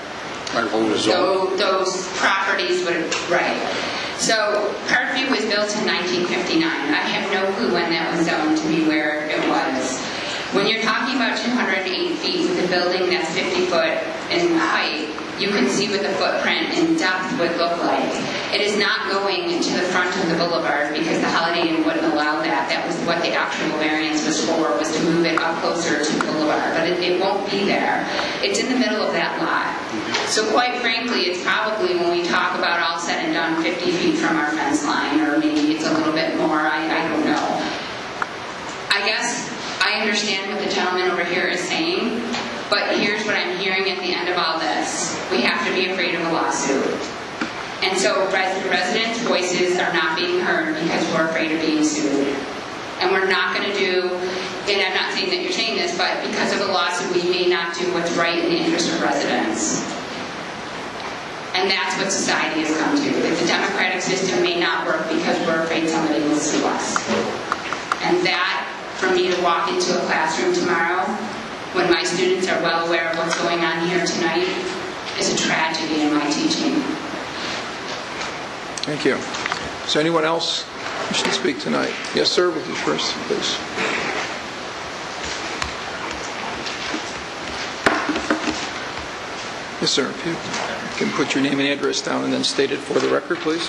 road was zoned? Those properties would, right. So Parkview was built in 1959. I have no clue when that was zoned to be where it was. When you're talking about 208 feet with a building that's 50 foot in height, you can see what the footprint in depth would look like. It is not going to the front of the boulevard because the Holiday Inn wouldn't allow that. That was what the actual variance was for, was to move it up closer to the boulevard. But it won't be there. It's in the middle of that lot. So quite frankly, it's probably, when we talk about all said and done, 50 feet from our fence line, or maybe it's a little bit more, I don't know. I guess I understand what the gentleman over here is saying, but here's what I'm hearing at the end of all this. We have to be afraid of a lawsuit. And so residents' voices are not being heard because we're afraid of being sued. And we're not going to do, and I'm not saying that you're saying this, but because of a lawsuit, we may not do what's right in the interest of residents. And that's what society has come to. The democratic system may not work because we're afraid somebody will sue us. And that, for me to walk into a classroom tomorrow, when my students are well aware of what's going on here tonight, is a tragedy in my teaching. Thank you. Is there anyone else wishing to speak tonight? Yes, sir, with you first, please. Yes, sir. If you can put your name and address down and then state it for the record, please.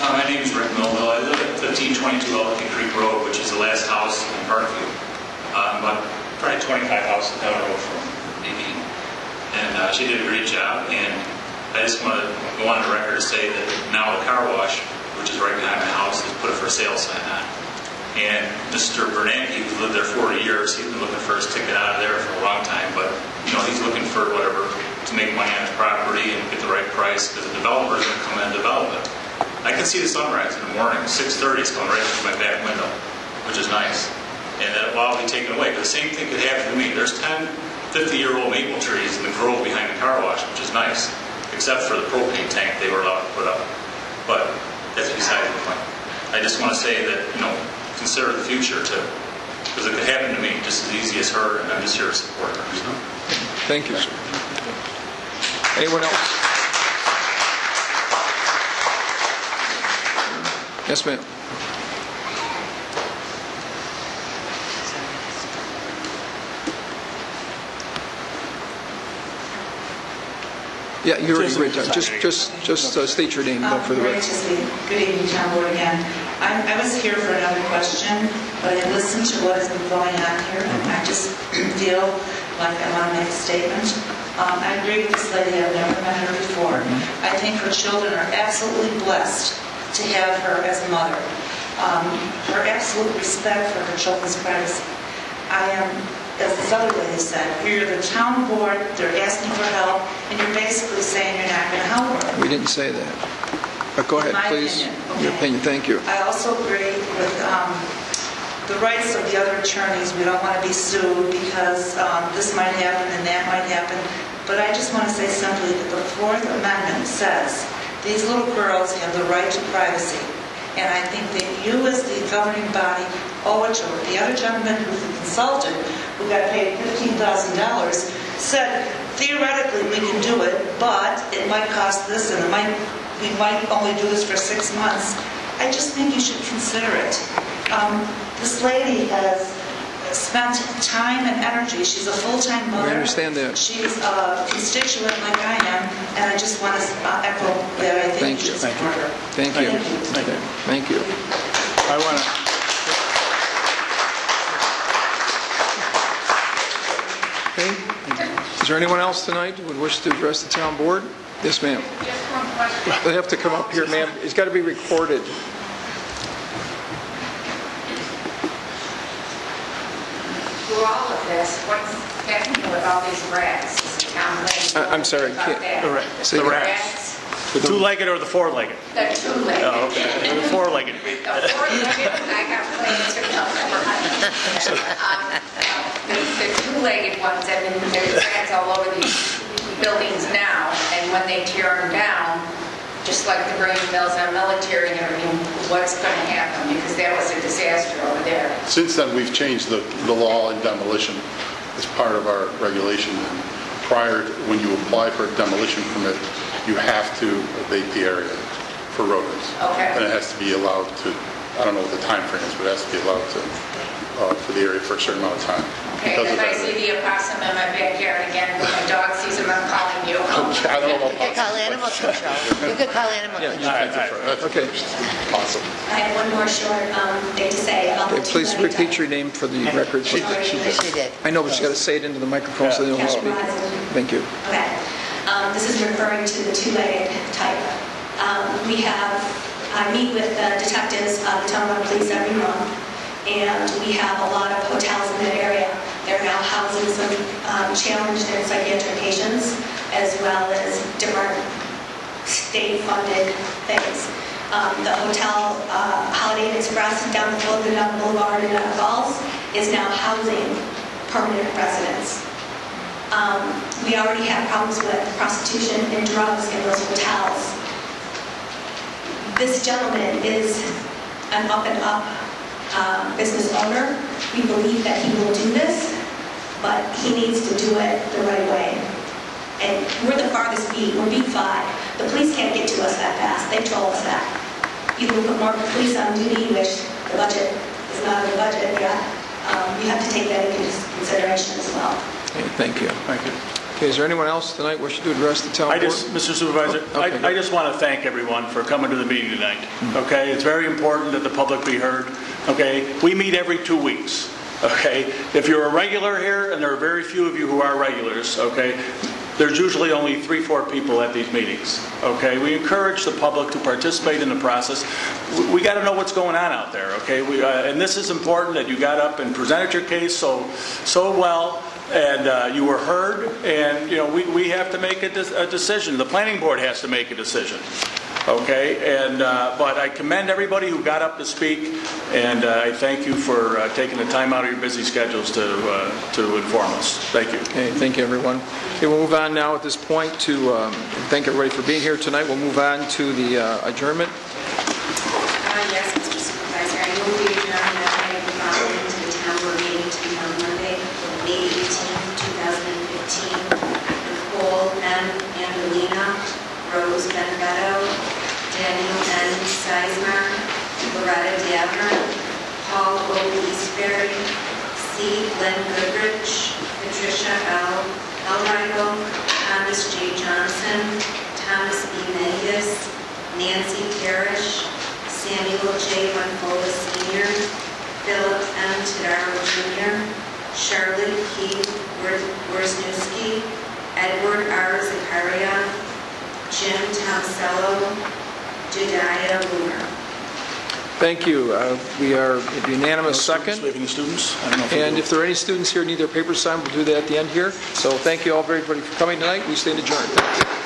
My name is Rick Millville. I live at 1522 Ellicott Creek Road, which is the last house in Parkview. About probably 25 houses down the road from me. And she did a great job. And I just want to go on the record to say that now the car wash, which is right behind my house, has put a for sale sign on. And Mr. Bernanke, who's lived there 40 years, he's been looking for his ticket out of there for a long time. But he's looking for whatever to make money on his property and get the right price because the developer is going to come in and develop it. I can see the sunrise in the morning. 6:30 is coming right through my back window, which is nice. And that will all be taken away. But the same thing could happen to me. There's 10, 50-year-old maple trees in the grove behind the car wash, which is nice, except for the propane tank they were allowed to put up. But that's beside the point. I just want to say that, consider the future too, because it could happen to me just as easy as her, and I'm just here to support her. Thank you, sir. Anyone else? Yes, ma'am. Yeah, you already read that. Just state your name for the record. Good evening, Town Board again. I was here for another question, but I listened to what has been going on here, and I just feel like I want to make a statement. I agree with this lady. I've never met her before. I think her children are absolutely blessed to have her as a mother. Her absolute respect for her children's privacy. I am, as this other lady said, you're the town board, they're asking for help, and you're basically saying you're not going to help her. We didn't say that. But go ahead, please. Your opinion. Thank you. I also agree with the rights of the other attorneys. We don't want to be sued because this might happen and that might happen. But I just want to say simply that the Fourth Amendment says these little girls have the right to privacy. And I think that you as the governing body owe it to her. The other gentleman who's a consultant, who got paid $15,000, said, theoretically we can do it, but it might cost this and we might only do this for 6 months. I just think you should consider it. This lady has spent time and energy. She's a full-time mother. We understand that. She's a constituent like I am, and I just want to echo that I think you should support her. Thank you. Thank you. I want to... Okay. Is there anyone else tonight who would wish to address the town board? Yes, ma'am. Just one question. They have to come up here, ma'am. It's got to be recorded. through all of this, what's happening with all these rats? Is the town letting I'm sorry, about can't- that? The Say The that. rats, The two-legged or the four-legged? the two-legged. Oh, okay. The four-legged. The four-legged, I got plans to come The two-legged ones, I mean, there's rats all over these buildings now, and when they tear them down, just like the grain mills on Military and everything, what's going to happen? Because that was a disaster over there. Since then, we've changed the law in demolition as part of our regulation. And prior, when you apply for a demolition permit, you have to abate the area for rodents. Okay. And it has to be allowed to, I don't know what the time frame is, but it has to be allowed to, for the area for a certain amount of time. Okay, Because if of I that. see the opossum in my backyard again, when my dog sees him, I'm calling you. I don't know You could call animal control. You could call animal control. Okay. Awesome. I have one more short thing to say about the Okay, please two-legged repeat your name for the record. She did. type. I know, but you got to say it into the microphone so they don't speak. Thank you. Okay. This is referring to the two-legged type. I meet with the detectives of the Tonawanda Police every month, and we have a lot of hotels in the area. They're now housing some challenged and psychiatric patients, as well as different state-funded things. The hotel, Holiday Inn Express, down the Philadelphia Boulevard in Falls, is now housing permanent residents. We already have problems with prostitution and drugs in those hotels. This gentleman is an up-and-up business owner. We believe that he will do this, but he needs to do it the right way. And we're the farthest beat. We're beat 5. The police can't get to us that fast. They told us that. You can put more police on duty, which the budget is not in the budget yet. You have to take that into consideration as well. Okay, thank you. Thank you. Okay, is there anyone else tonight wishing to address the town board? Mr. Supervisor, Okay. I just want to thank everyone for coming to the meeting tonight. Okay, it's very important that the public be heard. Okay, we meet every 2 weeks. Okay, if you're a regular here, and there are very few of you who are regulars, okay, there's usually only 3-4 people at these meetings. Okay, we encourage the public to participate in the process. We got to know what's going on out there. Okay, and this is important that you got up and presented your case so well. And you were heard, and we have to make a decision. The planning board has to make a decision, okay? And but I commend everybody who got up to speak, and I thank you for taking the time out of your busy schedules to inform us. Thank you. Okay, thank you, everyone. Okay, we'll move on now at this point to thank everybody for being here tonight. We'll move on to the adjournment. Yes, Mr. Supervisor, I move we adjourn the following to the town board meeting to be held Monday, May 18, 2015. Nicole M. Andolina, Rose Benedetto, Daniel N. Sizemar, Loretta Davner, Paul O. Eastbury, C. Glenn Goodrich, Patricia L. Elrigo, Thomas J. Johnson, Thomas B. Mendes, Nancy Parrish, Samuel J. Monfola Sr., Philip M. Tadaro Jr., Charlotte P. Worsnewski, Edward R. Zakaria, Jim Tomasello, Jediah Loomer. Thank you. We are a unanimous second. We have any students? I don't know And if there are any students here who need their papers signed, we'll do that at the end here. So thank you all, everybody, for coming tonight. We stand adjourned. Thank you.